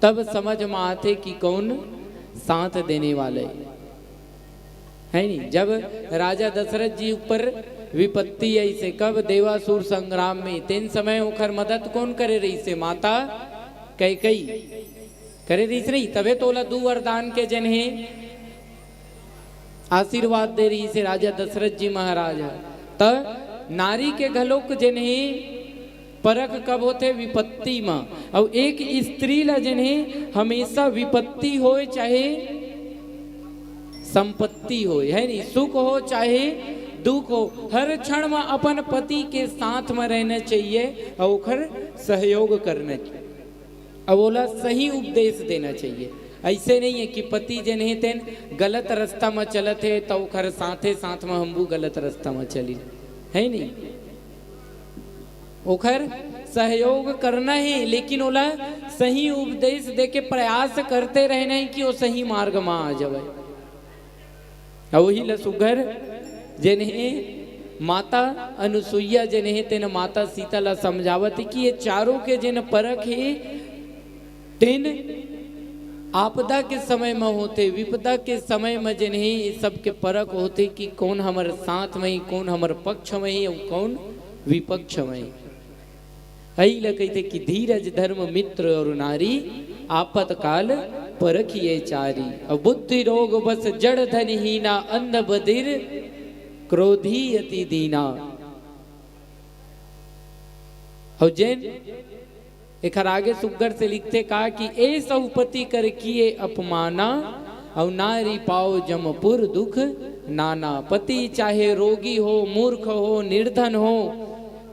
तब समझ में आते कि कौन साथ देने वाले है नहीं। जब राजा दशरथ जी ऊपर विपत्ति आई से कब देवासुर संग्राम में, तेन समय ओखर मदद कौन करे रही से, माता कैकेयी करे रही से नहीं। तबे तोला दू वरदान के जन है आशीर्वाद दे रही से राजा दशरथ जी महाराज। तब नारी के घलोक जने परख कब होते विपत्ति में। और एक स्त्री ला जने हमेशा विपत्ति हो चाहे संपत्ति हो, है नहीं, सुख हो चाहे दुख हो, हर क्षण में अपन पति के साथ में रहना चाहिए और ओखर सहयोग करना चाहिए और बोला सही उपदेश देना चाहिए। ऐसे नहीं है कि पति जन है तेन गलत रास्ता में चलत है तो ओखर साथे साथ में हम गलत रास्ता में चली, है नहीं। ओखर सहयोग करना है लेकिन ओला सही उपदेश दे के प्रयास करते रहना है कि वो सही मार्ग में आ जाए। वही लसुघर जिन्हें माता अनुसुईया जिन्हें तेन माता सीता ला समझावत कि ये चारों के जिन परख है तेन आपदा के समय में होते, विपदा के समय में जिन्हें ये सब के परख होते कि कौन हमारे साथ में, कौन हमारे पक्ष में और कौन विपक्ष में। यही लगते कि धीरज धर्म मित्र और नारी आपतकाल परखिए चारी। और बुद्धि रोग बस जड़ धन हीना अंध बधिर क्रोधी अति दीना। और जैन एक आगे सुग्गर से लिखते कहा कि ए सौपति कर किए अपमाना और नारी पाओ जमपुर दुख नाना। पति चाहे रोगी हो, मूर्ख हो, निर्धन हो,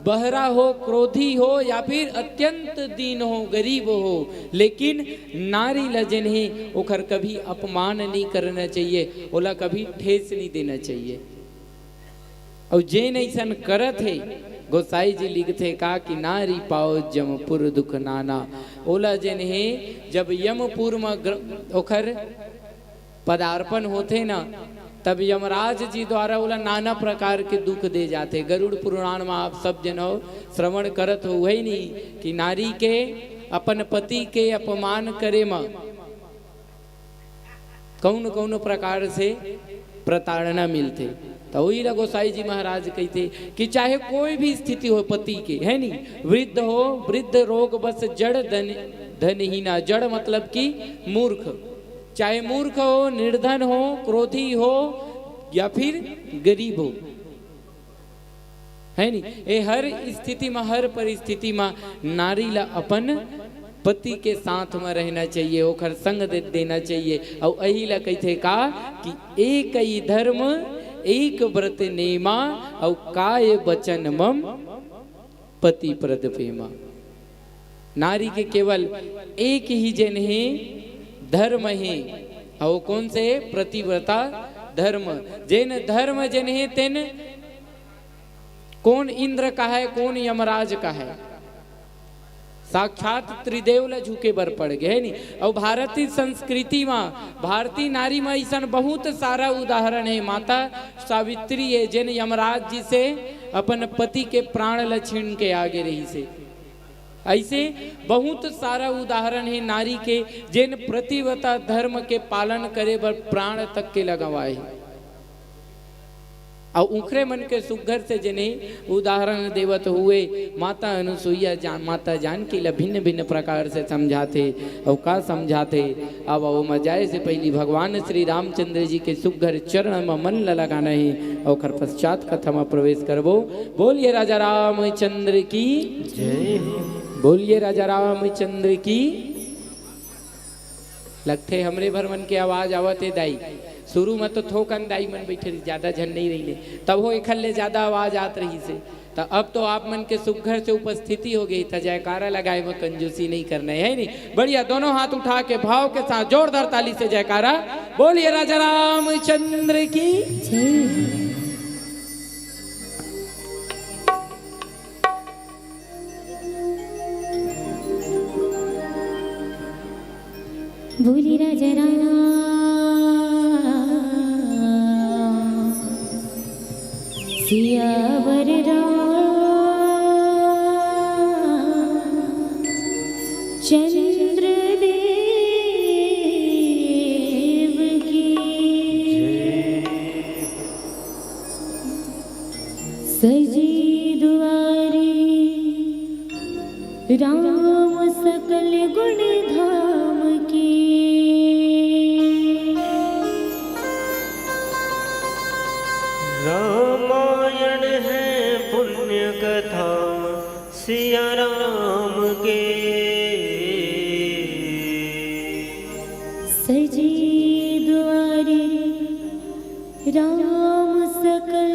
बहरा हो, क्रोधी हो या फिर अत्यंत दीन हो, गरीब हो, लेकिन नारी लजन ही ओखर कभी अपमान नहीं करना चाहिए, ओला कभी ठेस नहीं देना चाहिए। और जे ऐसन करत है गोसाई जी लिखते का कि नारी पाओ जमपुर दुख नाना। ओला जन है जब यमपुर में ओखर पदार्पण होते ना तब यमराज जी द्वारा बोला नाना प्रकार के दुख दे जाते। गरुड़ पुराण में आप सब जनो श्रवण करत हो वही नहीं कि नारी के अपन पति के अपमान करे में कौन कौन प्रकार से प्रताड़ना मिलते। तो वही गोसाई जी महाराज कहते कि चाहे कोई भी स्थिति हो पति के, है नहीं, वृद्ध हो, वृद्ध रोग बस जड़ धनहीना, जड़ मतलब कि मूर्ख, चाहे मूर्ख हो, निर्धन हो, क्रोधी हो या फिर गरीब हो, है नहीं, ये हर स्थिति में, हर परिस्थिति में नारी ला अपन पति के साथ में रहना चाहिए, ओखर संग दे देना चाहिए। और यही ला कहते का कि एक ही धर्म एक व्रत नेमा और काय बचन मम पति प्रद प्रेमा। नारी के केवल एक ही जन है धर्म है, और कौन से प्रतिव्रता धर्म। जैन धर्म जन है तेन कौन इंद्र का है, कौन यमराज का है, साक्षात त्रिदेव ला झुके बर पड़ गए नहीं। और भारतीय संस्कृति में, भारतीय नारी में ऐसा बहुत सारा उदाहरण है। माता सावित्री है जिन यमराज जी से अपन पति के प्राण ला छीन के आगे रही से। ऐसे बहुत सारा उदाहरण है नारी के जिन प्रतिव्रता धर्म के पालन करे बर प्राण तक के लगवाए। और उखरे मन के सुघर से जने उदाहरण देवत हुए माता अनुसुईया माता जानकी ला भिन्न भिन्न प्रकार से समझाते। और का समझाते, अब वो मजाए से पहली भगवान श्री रामचंद्र जी के सुघर चरण में मन लगाना है। और पश्चात कथा में प्रवेश करबो। बोलिए राजा रामचंद्र की जय, बोलिए राजा रामचंद्र की। लगते हमरे भर मन के आवाज आवत है दाई। शुरू में तो थोकन दाई मन बैठे ज्यादा झन नहीं रही, तब हो इखल्ले ज्यादा आवाज आत रही से। तो अब तो आप मन के सुघर से उपस्थिति हो गई, तो जयकारा लगाए में कंजूसी नहीं करना है नहीं। बढ़िया, दोनों हाथ उठा के भाव के साथ जोरदार ताली से जयकारा। बोलिए राजा रामचंद्र की जय। बोली राजा राम सियावर चंद्र देव की सजी दुआरी राम सकल गुण धाम की। रामायण है पुण्य कथा सिया राम के, सजी द्वारे राम सकल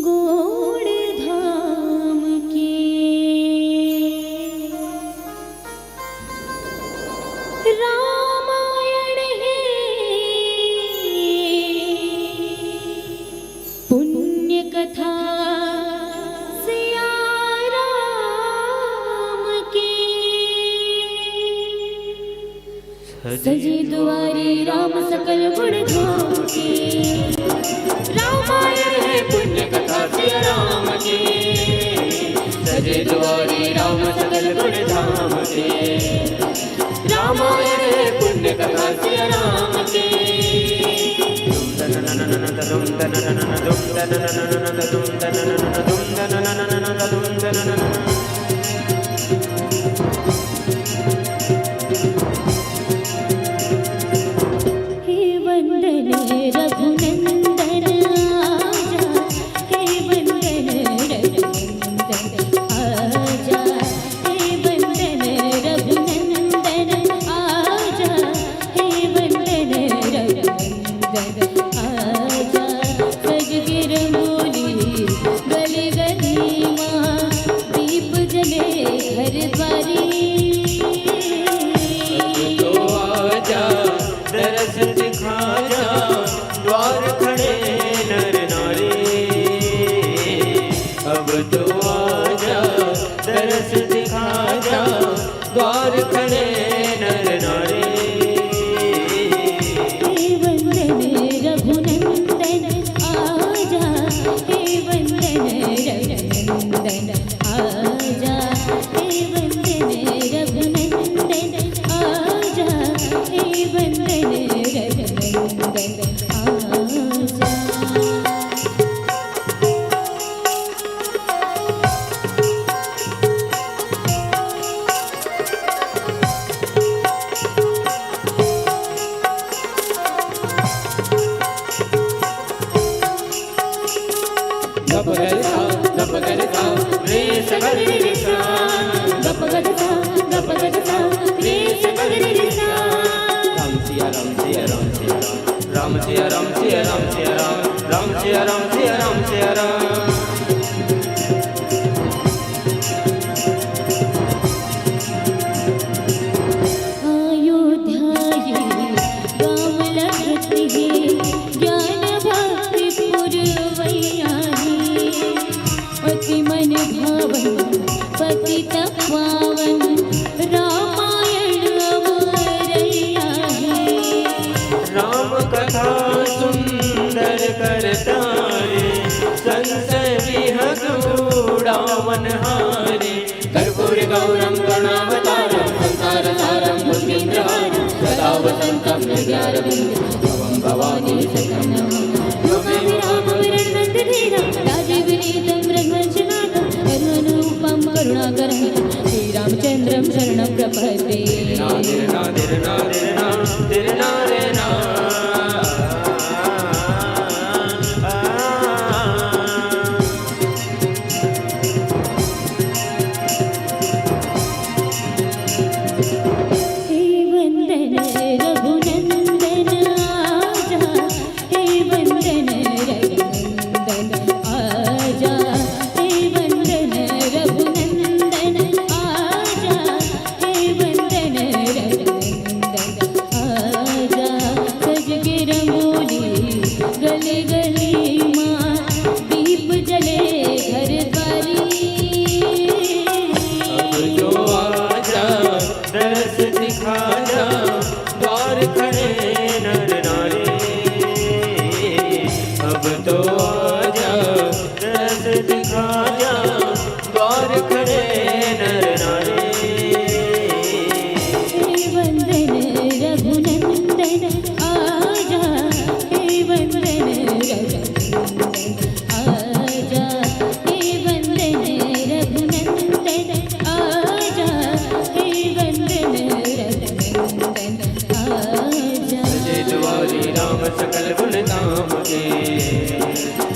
गुण धाम की। रामायण है पुण्य कथा सिया राम की, सजी दुआरी राम सकल गुण धाम की। रामायण है पुण्य कथा सिया राम की, सजे द्वारी राम सकल गुण धाम के। रामायण है पुण्य कथा सिया राम के। हे वंदन रघुनंदन आजा, हे वंदन रघुनंदन आजा, हे वंदन रघुनंदन आजा, हे वंदन रघुनंदन आजा। सज के रंगोली गली गली माँ दीप जले घर द्वारी। तो आजा दरस दिखा जा, द्वार खड़े नर नारी। अब तो आजा दरस दिखा जा, द्वार खड़े नर नारी। हे वंदन गप गर सा गप गर सा रे सगर रे सा गप गद सा गप गद सा रे सा गद रे सा। राम सिया राम सिया राम सिया राम राम सिया राम सिया राम सिया राम राम सिया राम सिया राम सिया राम। पतित पावन रामायण अमरैया है। राम कथा सुंदर करतारे संसय विहग उड़ावन हारे। कर्पूर गौरम करुणावतारम संसार सारम भुजगेन्द्रहारम सदा वसंतम हृदयारविंदं भवानी शरणं नमामि। श्री रामचंद्रम शरणं प्रपद्ये।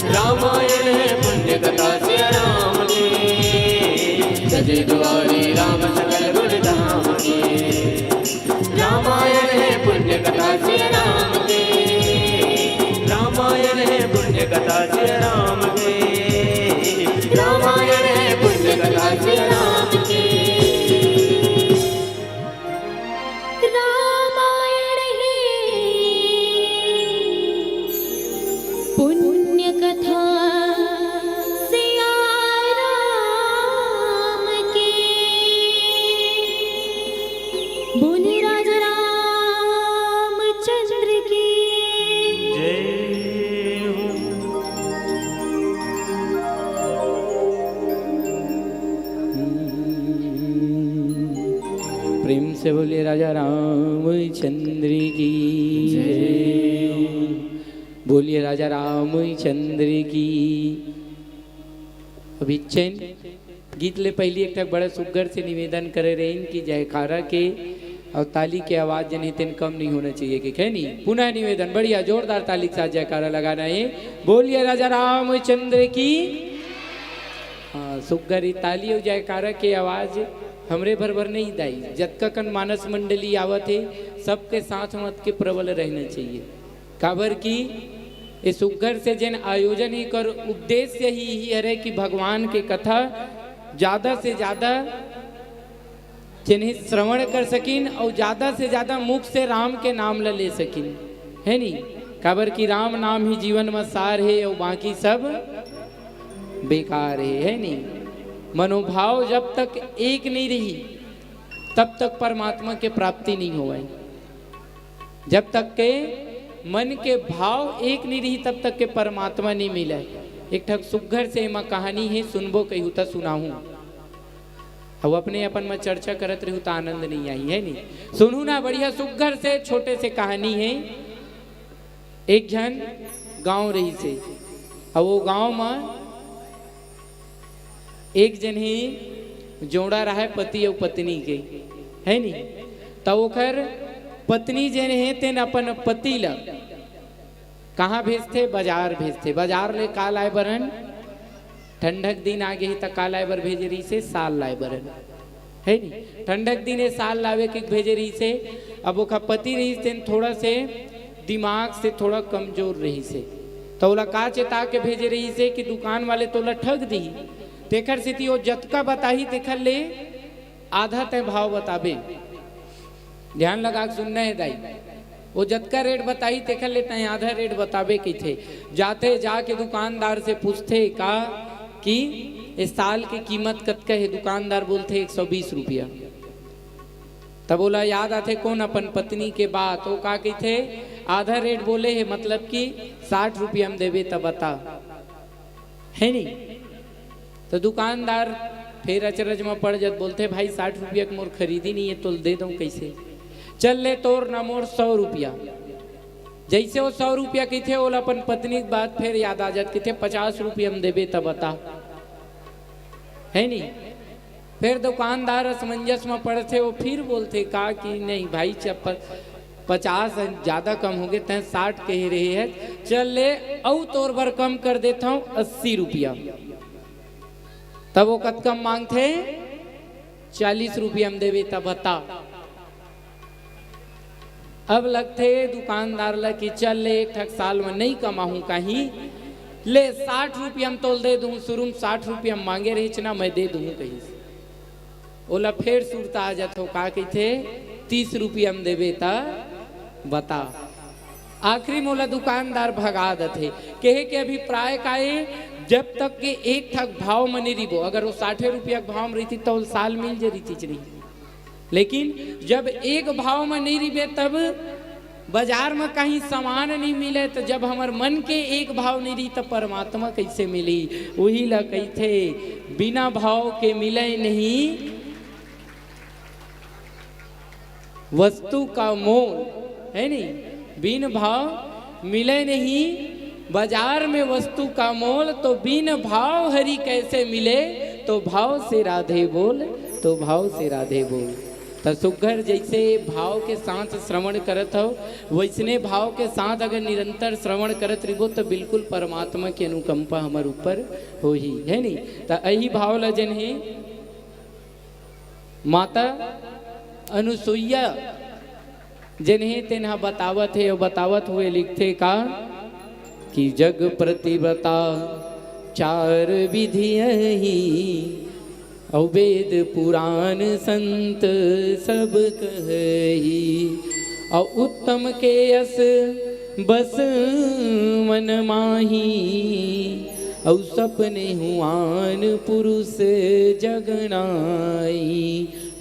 रामायण है पुण्य कथा सिया राम की जय द्वारी राम सकल गुण धाम की। रामायण है पुण्य कथा सिया राम की रामायण है पुण्य कथा सिया राम की रामायण है पुण्य कथा सिया राम की। पुण्य कथा सिया राम की। बोले राजा रामचंद्र की जय हो। प्रेम से बोले राजा रामचंद्र की जय। बोलिए राजा रामचंद्र की। अभी चैन गीत ले पहली एक तक बड़ा सुगर से निवेदन करे रहे कि जयकारा के और ताली के आवाज जन तेन कम नहीं होना चाहिए कि है नहीं। पुनः निवेदन बढ़िया जोरदार ताली के साथ जयकारा लगाना है। बोलिए राजा रामचंद्र की। हाँ सुगर ताली और जयकारा के आवाज हमरे भर नहीं दाई। जतका कन मानस मंडली आवत है सबके साथ मत के प्रबल रहना चाहिए। काबर की इस सुगर से जन आयोजन ही कर उद्देश्य ही है कि भगवान के कथा ज़्यादा से ज़्यादा जिन्हें श्रवण कर सकिन और ज़्यादा से ज़्यादा मुख से राम के नाम ले सकिन, है नहीं। काबर की राम नाम ही जीवन में सार है और बाकी सब बेकार है नहीं। मनोभाव जब तक एक नहीं रही तब तक परमात्मा के प्राप्ति नहीं हो। जब तक के मन के भाव एक नहीं रही तब तक के परमात्मा नहीं मिला। एक ठक सुघर से माँ कहानी है सुनबो कहूँ तो सुनाऊँ। अब अपने अपन में चर्चा करत रहूँ तो आनंद नहीं आई है नहीं। सुनू ना बढ़िया सुघर से छोटे से कहानी है। एक जन गांव रही से और वो गांव में एक जन ही जोड़ा रहा है पति और पत्नी के, है नहीं। तो ओकर पत्नी जन है तेन अपन पति ला कहाँ भेजते? बाजार भेजते। बाजार ले का लाए बरन? ठंडक दिन आगे ही तक का लाए बर भेजे रही से साल लाए बर है नहीं। ठंडक दिन है साल लावे के भेजे रही से। अब वो पति रही से थोड़ा से दिमाग से थोड़ा कमजोर रही से, तो ओला का चेता के भेजे रही से कि दुकान वाले तोला ठग दी। तेखर से वो जतका बताही तेखर ले आधा तय भाव बताबे। ध्यान लगा के सुनना है दाई, वो जतका रेट बताई तेखर ले तय आधा रेट बताबे की थे। जाते जाके दुकानदार से पूछते का कि इस साल की कीमत कतका है। दुकानदार बोलते 120 रुपया। तब बोला याद आते कौन अपन पत्नी के बात, वो का थे आधा रेट बोले है, मतलब कि 60 रुपया हम देवे तब बता है नहीं। तो दुकानदार फिर अचरज में पड़ जात, बोलते भाई 60 रुपया के मोर खरीदी नहीं है तो दे दूं कैसे। चल ले तोर ना मोर 100 रुपया। जैसे वो 100 रुपया की थे बोला अपन पत्नी की बात फिर याद आ जात कि थे 50 रुपया हम देवे तब बता है नहीं। फिर दुकानदार असमंजस में पड़ते वो फिर बोलते का कि नहीं भाई 50 ज्यादा कम हो गए तय 60 कह रहे हैं। चल ले औ तोर भर कम कर देता हूँ 80 रुपया। तब वो कत कम मांगते 40 रुपया हम देवे तब बता। अब लगते दुकानदार ला कि चल ले एक ठक साल में नहीं कमाऊं कहीं, ले 60 रुपया हम तोल दे दूं। शुरू में 60 रुपया हम मांगे रही ना मैं दे दूं कहीं से। ओला फिर सुरता आ जातो का थे 30 रुपया हम देवे ता बता। आखिरी मोला दुकानदार भगा दे कहे के अभिप्राय का है जब तक के एक ठक भाव में नहीं रिबो। अगर वो 60 रुपया भाव में रही तो साल मिल जा रही, लेकिन जब एक भाव में नहीं रिबे तब बाजार में कहीं सामान नहीं मिले। तो जब हमार मन के एक भाव नहीं रही तो परमात्मा कैसे मिली। वही ला कही थे बिना भाव के मिले नहीं वस्तु का मोल है नहीं। बिन भाव मिले नहीं बाजार में वस्तु का मोल, तो बिन भाव हरि कैसे मिले। तो भाव से राधे बोल, तो भाव से राधे बोल। तो सुघर जैसे भाव के साथ श्रवण करत हो वैसने भाव के साथ अगर निरंतर श्रवण करत रहो तो बिल्कुल परमात्मा की अनुकंपा हमारे ऊपर हो ही है नहीं। तो यही भाव ला जन है माता अनुसुईया जिन्हें तेना बतावत है और बतावत हुए लिखते का कि जग प्रतिव्रता 4 विधियहि और वेद पुराण संत सब कही। और उत्तम के यस बस मन माही और सपने हुआन पुरुष जगनाई।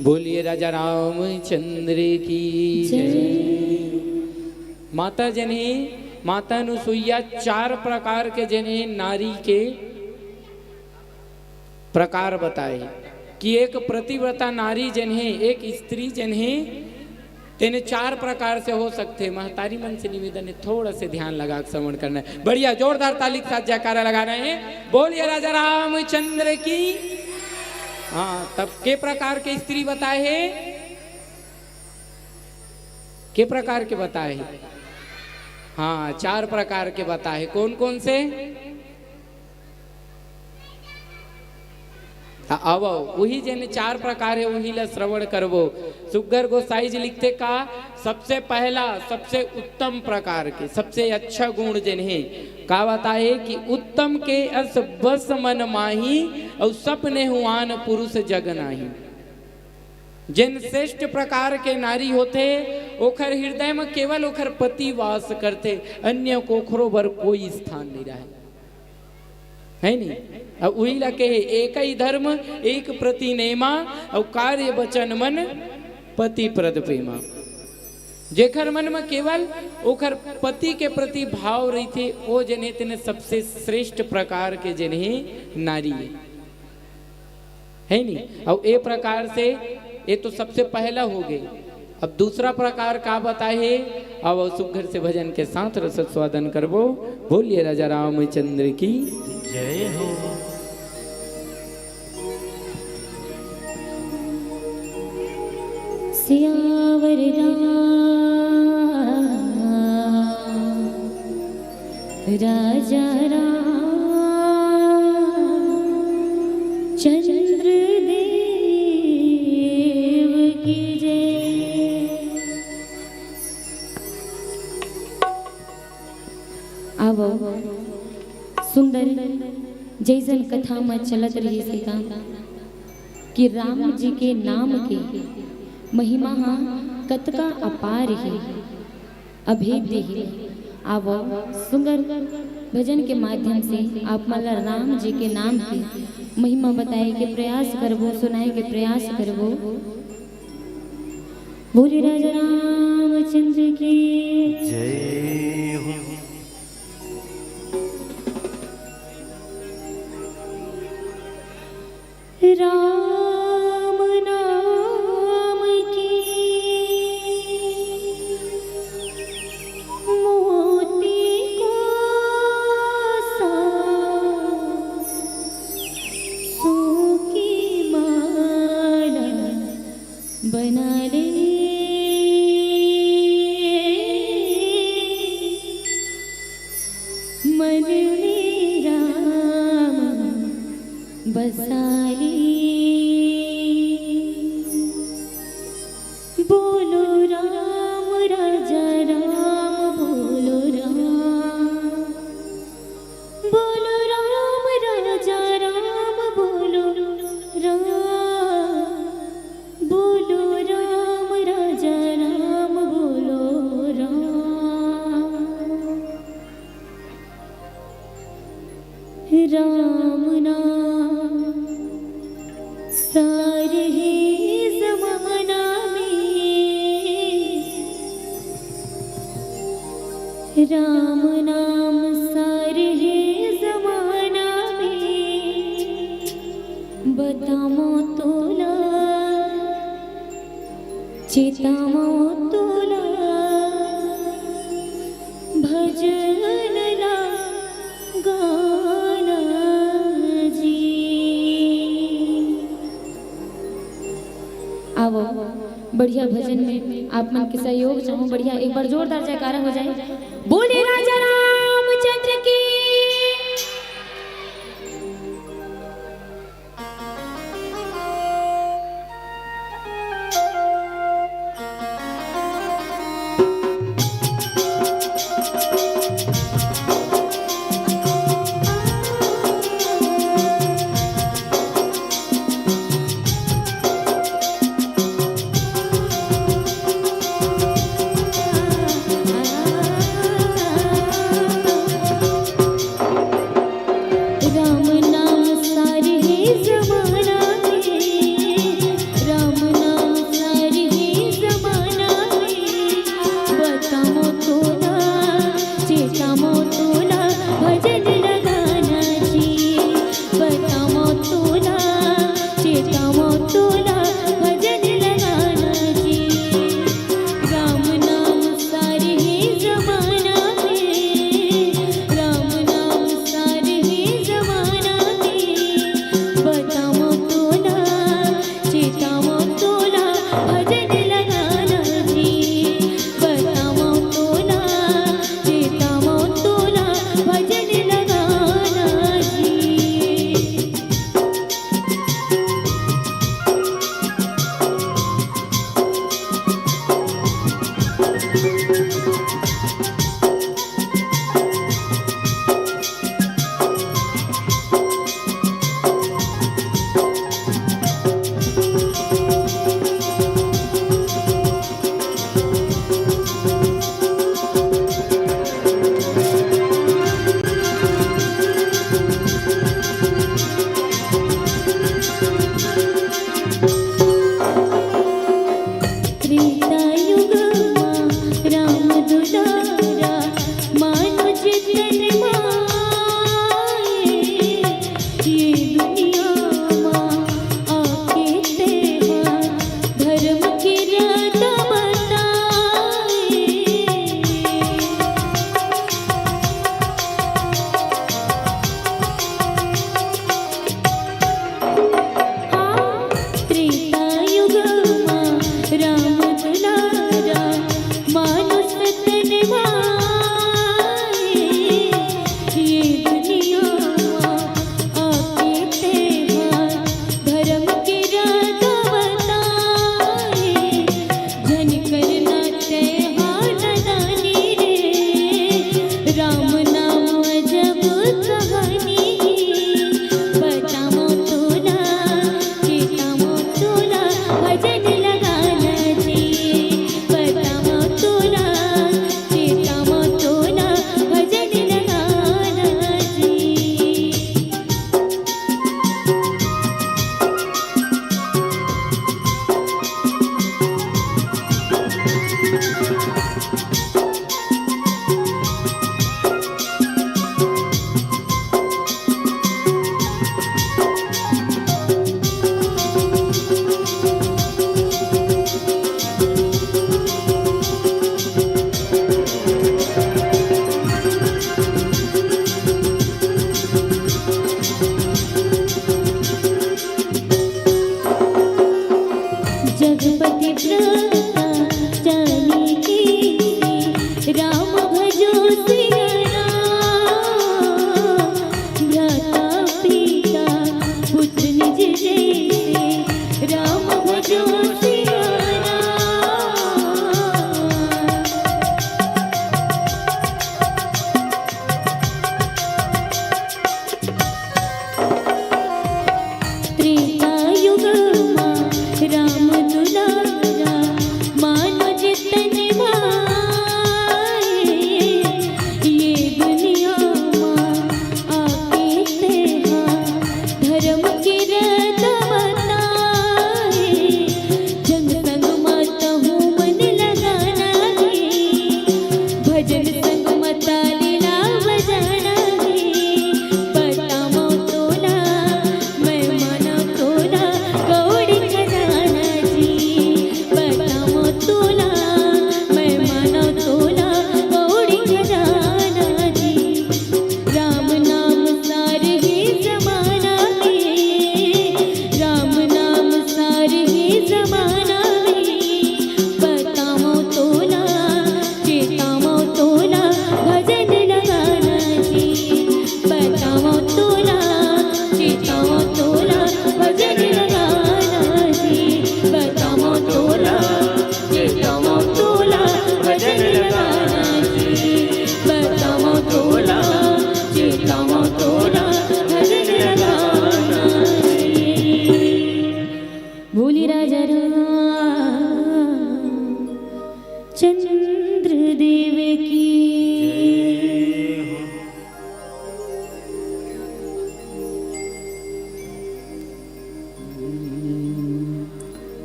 बोलिए राजा रामचंद्र की जय। माता जने माता अनुसुईया 4 प्रकार के जने नारी के प्रकार बताए कि एक प्रतिव्रता नारी जन है, एक स्त्री जन है, तेने 4 प्रकार से हो सकते। महतारी मन से निवेदन है थोड़ा से ध्यान लगा श्रवण करना है। बढ़िया जोरदार ताली के साथ जयकारा लगाना है। बोलिए राजा रामचंद्र की। हाँ, तब के प्रकार के स्त्री बताए है, के प्रकार के बताए है। हाँ, 4 प्रकार के बताए। कौन कौन से? अब वही जन 4 प्रकार है वही ला श्रवण करवो। सुगर गोसाई जी लिखते का सबसे पहला सबसे उत्तम प्रकार के सबसे अच्छा गुण जन है का बताए कि उत्तम के अस बस मन माही और सपने हुआन पुरुष जग नाही। जिन श्रेष्ठ प्रकार के नारी होते ओखर हृदय में केवल ओखर पति वास करते, अन्य कोखरो बर कोई स्थान नहीं रहे है नहीं। अब वही लगे एक ही धर्म एक प्रति नेमा और कार्य वचन मन पति प्रद प्रेमा। जेखर मन में केवल ओखर पति के प्रति भाव रही थे वो जने तेने सबसे श्रेष्ठ प्रकार के जने नारी है नहीं। और ए प्रकार से ये तो सबसे पहला हो गए। अब दूसरा प्रकार का बताए अब सुघर से भजन के साथ रस स्वादन करबो। बोलिए राजा रामचंद्र की जय हो। सियावर राजा राम चंद्र देव की जय। आवो सुंदर जैसन कथा में चलत रही से का कि राम जी के नाम के महिमा कतका अपार है, अभेद्य है। आवो सुंदर भजन के माध्यम से आप मला राम जी के नाम की महिमा बताए के प्रयास करबो, सुनाए के प्रयास करबो। बोले राजा रामचंद्र की जय हो। राम नाम की मोती को सो की माला बना ले। मन में राम बसाली। बोलो राम राजा राम, बोलो राम, बोलो राम राजा राम, बोलो राम, बोलो राम राजा राम, बोलो राम। राम नाम सार है ज़माना में, राम नाम सार है ज़माना में। बतामो तोला चेतामो तोला, भजन ला गाना जी। आवो बढ़िया भजन में आप मन के सहयोग चाहूँ, बढ़िया एक बार जोरदार जयकारा हो जाए। बोले राजा रामचंद्र की।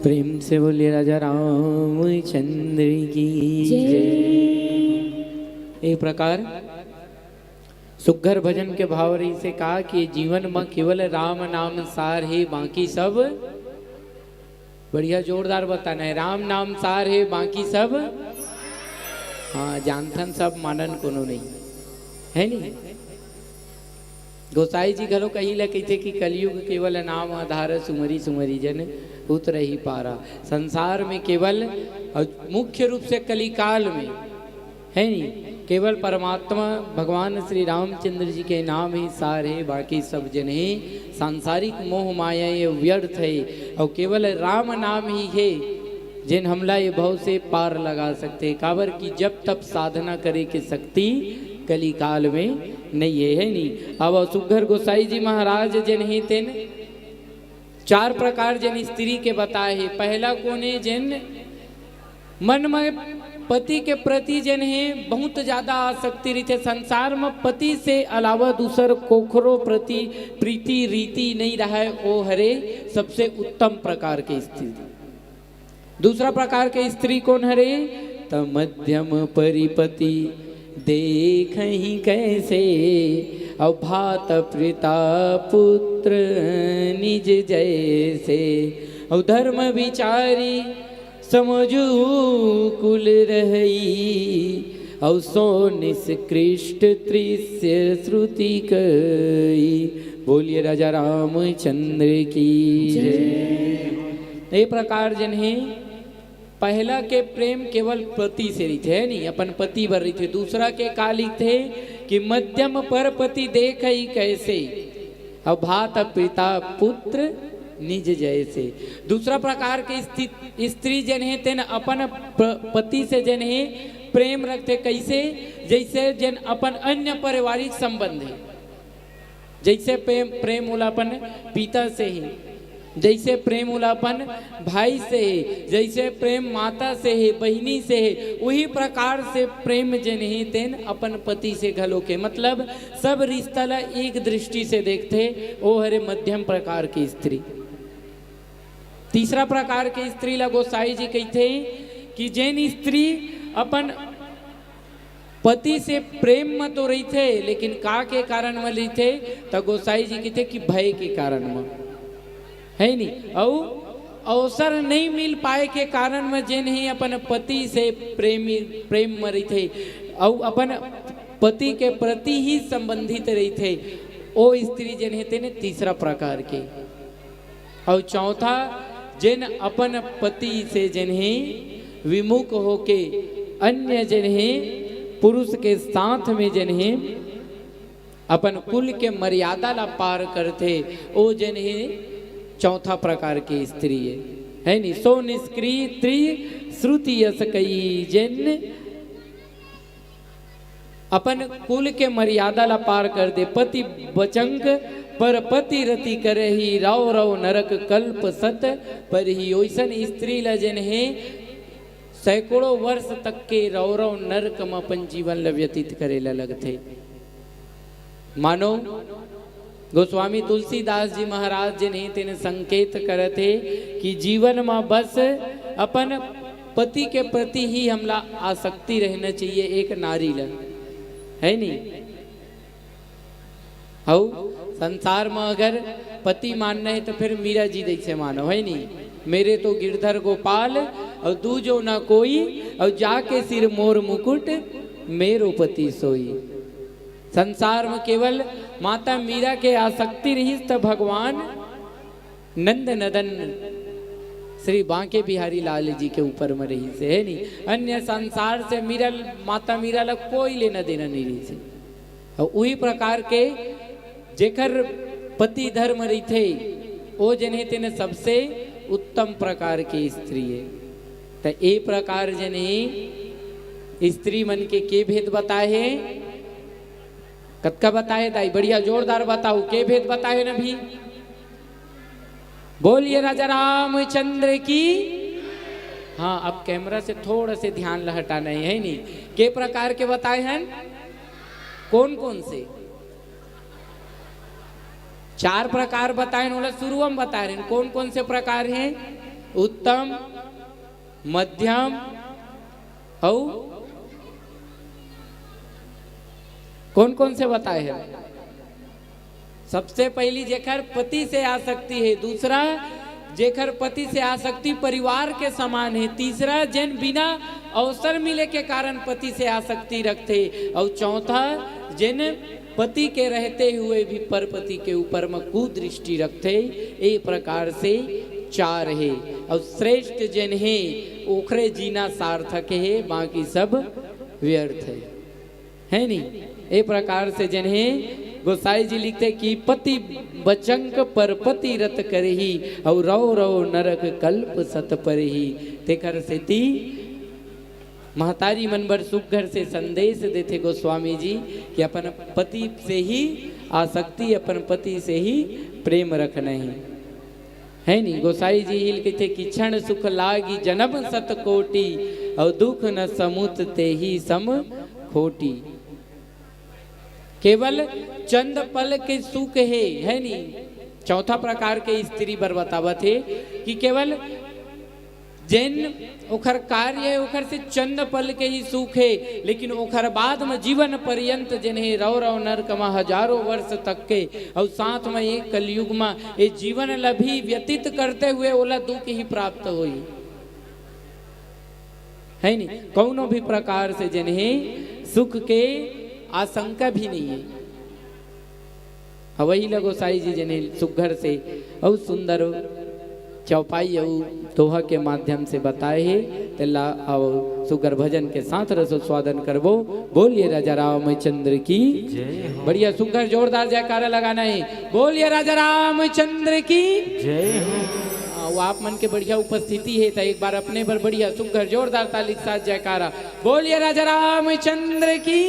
प्रेम से बोलिए राजा रामचंद्र की जय। एक प्रकार सुघर भजन के भाव रही से कहा कि जीवन में केवल राम नाम सार है, बाकी सब बढ़िया जोरदार बताना है, राम नाम सार है बाकी सब। हाँ जानथन सब मानन कोनो नहीं है नहीं। गोसाई जी घलो कही ला कहते कि कलयुग केवल नाम आधार सुमरी सुमरी जन उतर ही पारा। संसार में केवल और मुख्य रूप से कलिकाल में है नहीं, केवल परमात्मा भगवान श्री रामचंद्र जी के नाम ही सार है, बाकी सब जन है सांसारिक मोह माया ये व्यर्थ है। और केवल राम नाम ही है जिन हमला ये भव से पार लगा सकते। काबर की जब तब साधना करे की शक्ति कलिकाल में नहीं है नहीं। अब सुघर गोसाई जी महाराज जन ही तेन चार प्रकार जन स्त्री के बताए है। पहला कोने जन मन में पति के प्रति जन है बहुत ज्यादा आसक्ति रही थे। संसार में पति से अलावा दूसर कोखरो प्रति प्रीति रीति नहीं रहा है, ओ हरे सबसे उत्तम प्रकार के स्त्री। दूसरा प्रकार के स्त्री कौन हरे? त मध्यम परिपति देख ही कैसे, अभात पिता पुत्र निज जैसे, और धर्म विचारी समझू कुल रही, और सो निष्कृष्ट तृष्य श्रुति कई। बोलिए राजा रामचंद्र की जय। ये प्रकार जन है पहला के प्रेम केवल पति से रही थे नहीं, अपन पति भर रही थे। दूसरा के कालिक थे कि मध्यम पर पति देख ही कैसे, अभात पिता पुत्र निज जैसे। दूसरा प्रकार के स्त्री जन है तेन अपन पति से जन है प्रेम रखते कैसे, जैसे जन अपन अन्य पारिवारिक संबंध है। जैसे प्रेम उलापन पिता से है, जैसे प्रेम उलापन भाई से है, जैसे प्रेम माता से है बहिनी से है, वही प्रकार से प्रेम जन ही तेन अपन पति से घलो के। मतलब सब रिश्ता ला एक दृष्टि से देखते, वो हरे मध्यम प्रकार की स्त्री। तीसरा प्रकार के स्त्री ला गोसाई जी कहते कि जैन स्त्री अपन पति से प्रेम में तो रही थे, लेकिन का के कारण में रही थे तो गोसाई जी कहते कि भय के कारण में है नहीं, और अवसर नहीं मिल पाए के कारण में जे नहीं अपन पति से प्रेम में रही थे, और अपन पति के प्रति ही संबंधित रही थे, वो स्त्री जन है ने तीसरा प्रकार के। और चौथा जिन अपन पति से जन है विमुख होके अन्य जन है पुरुष के साथ में जन है अपन कुल के मर्यादा ला पार करते, वो जन है चौथा प्रकार की स्त्री है नहीं। सो निष्क्रिय त्रि श्रुति यस कई जन अपन कुल के मर्यादा ला पार कर दे। पति बचंक पर पति रति करे ही, राव राव नरक कल्प सत पर ही। ओइसन स्त्री ला जन है सैकड़ों वर्ष तक के रव रव नरक में अपन जीवन ला व्यतीत करेला लगते। मानो गोस्वामी तुलसीदास जी महाराज जी ने तेने संकेत करते कि जीवन में बस अपन पति के प्रति ही हमला आसक्ति रहना चाहिए एक नारी ला, है नहीं। और संसार में अगर पति मानना है तो फिर मीरा जी जैसे मानो, है नहीं। मेरे तो गिरधर गोपाल और दूजो ना कोई, और जाके सिर मोर मुकुट मेरो पति सोई। संसार में केवल माता मीरा के आसक्ति रही तो भगवान नंद नदन श्री बांके बिहारी लाल जी के ऊपर में रही से, है नहीं। अन्य संसार से मीरा माता मीरा ला कोई लेना देना नहीं रही से। और वही प्रकार के जेकर पति धर्म रही थे वो जने तेने सबसे उत्तम प्रकार की स्त्री है। तो ए प्रकार जने स्त्री मन के भेद बताए हैं, कत्का बताए दाई बढ़िया जोरदार बताओ के भेद बताए ना भी। बोलिए राजा रामचंद्र की। हाँ अब कैमरा से थोड़ा से ध्यान हटाना है नहीं। के प्रकार के बताए हैं, कौन कौन से? चार प्रकार बताए, शुरू में बता रहे हैं कौन कौन से प्रकार हैं। उत्तम, मध्यम और कौन कौन से बताए हैं? सबसे पहली जेकर पति से आसक्ति है, दूसरा जेकर पति से आसक्ति परिवार के समान है, तीसरा जिन बिना अवसर मिले के कारण पति से आसक्ति रखते, और चौथा जिन पति के रहते हुए भी परपति के ऊपर में कुदृष्टि रखते। एक प्रकार से चार है, और श्रेष्ठ जिन है ओखरे जीना सार्थक है, बाकी सब व्यर्थ है नहीं। एक प्रकार से जिन्हें गोसाई जी लिखते कि पति बचंक पर पति रत करही, और रव रव नरक कल्प सत परही। तेकर से ती महतारी मनबर सुघर से संदेश देते गोस्वामी जी कि अपन पति से ही आसक्ति, अपन पति से ही प्रेम रखना है नहीं। गोसाई जी हिल कहते कि क्षण सुख लागी जन्म सत कोटि, और दुख न समुत ते ही सम खोटी। केवल चंद पल के सुख है नहीं। चौथा प्रकार के स्त्री बर बतावत है कि केवल जिन ओखर कार्य है ओखर से चंद पल के ही सुख है, लेकिन ओखर बाद में जीवन पर्यंत जिन्हें रव रव नरक में हजारों वर्ष तक के, और साथ में एक कलयुग में ये जीवन लभी व्यतीत करते हुए ओला दुख ही प्राप्त हुई है नहीं। कौनो भी प्रकार से जिन्हें सुख के आशंका भी नहीं है। वही लगो साई जी जिन्हें सुघर से और सुंदर चौपाई और दोहा के माध्यम से बताए है, तेला और सुगर भजन के साथ रसो स्वादन करबो। बोलिए राजा रामचंद्र की जय। बढ़िया सुगर जोरदार जयकारा लगाना है। बोलिए राजा रामचंद्र की जय हो। वो आप मन के बढ़िया उपस्थिति है, तो एक बार अपने पर बढ़िया सुगर जोरदार ताली के साथ जयकारा। बोलिए राजा रामचंद्र की।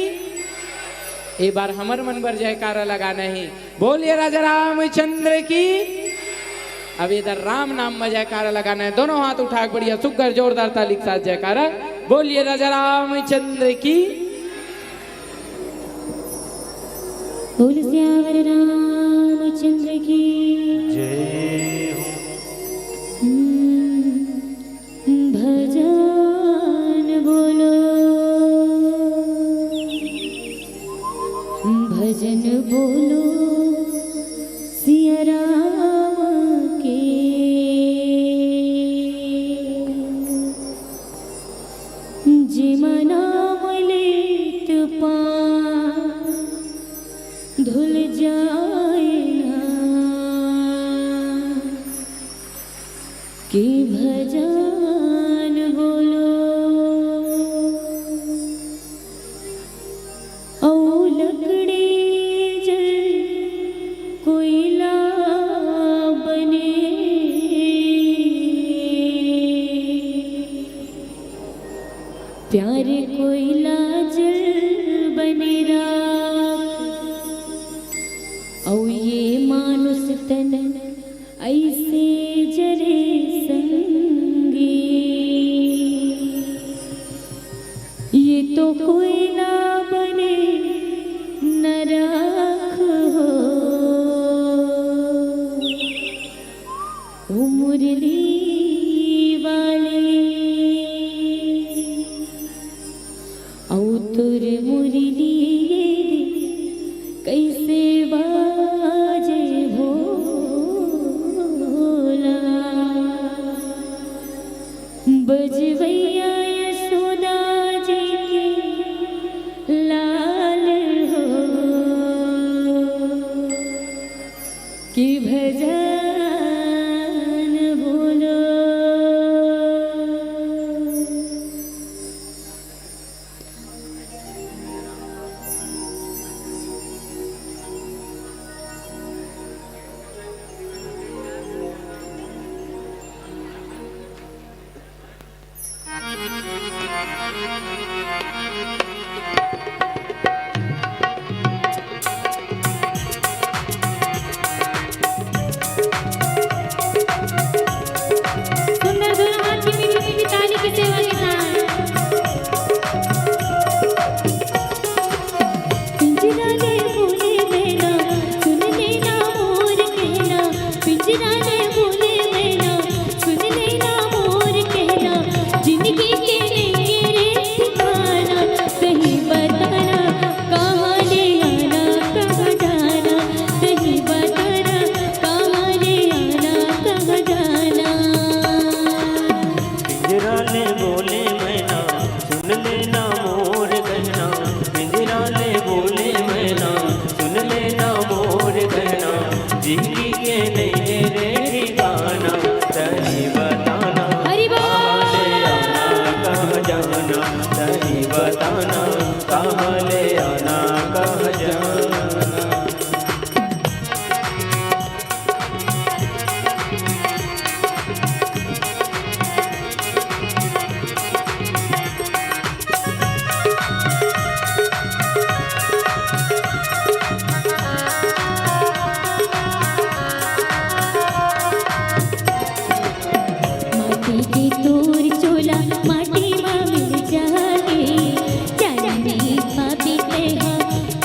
एक बार हमर मन पर जयकारा लगाना है। बोलिए राजा रामचंद्र की। अब इधर राम नाम में जयकारा लगाना है। दोनों हाथ उठा बढ़िया सुगर जोरदार ताली के साथ जयकारा। बोलिए राजा रामचंद्र की। बोल श्यावर रामचंद्र की जय हो। भजन बोलो, भजन बोलो सिया राम के। जिमना मलित पान धुल जाए ना, कि भजन बोलो औ लकड़ी जल कोयला बने। प्यारे कोयला जल बने राख, औ ये मानुष तन ऐसे जरे संगी। ये तो कोयला बने न राख हो, ओ मुरली वाले जिंदगी के नहीं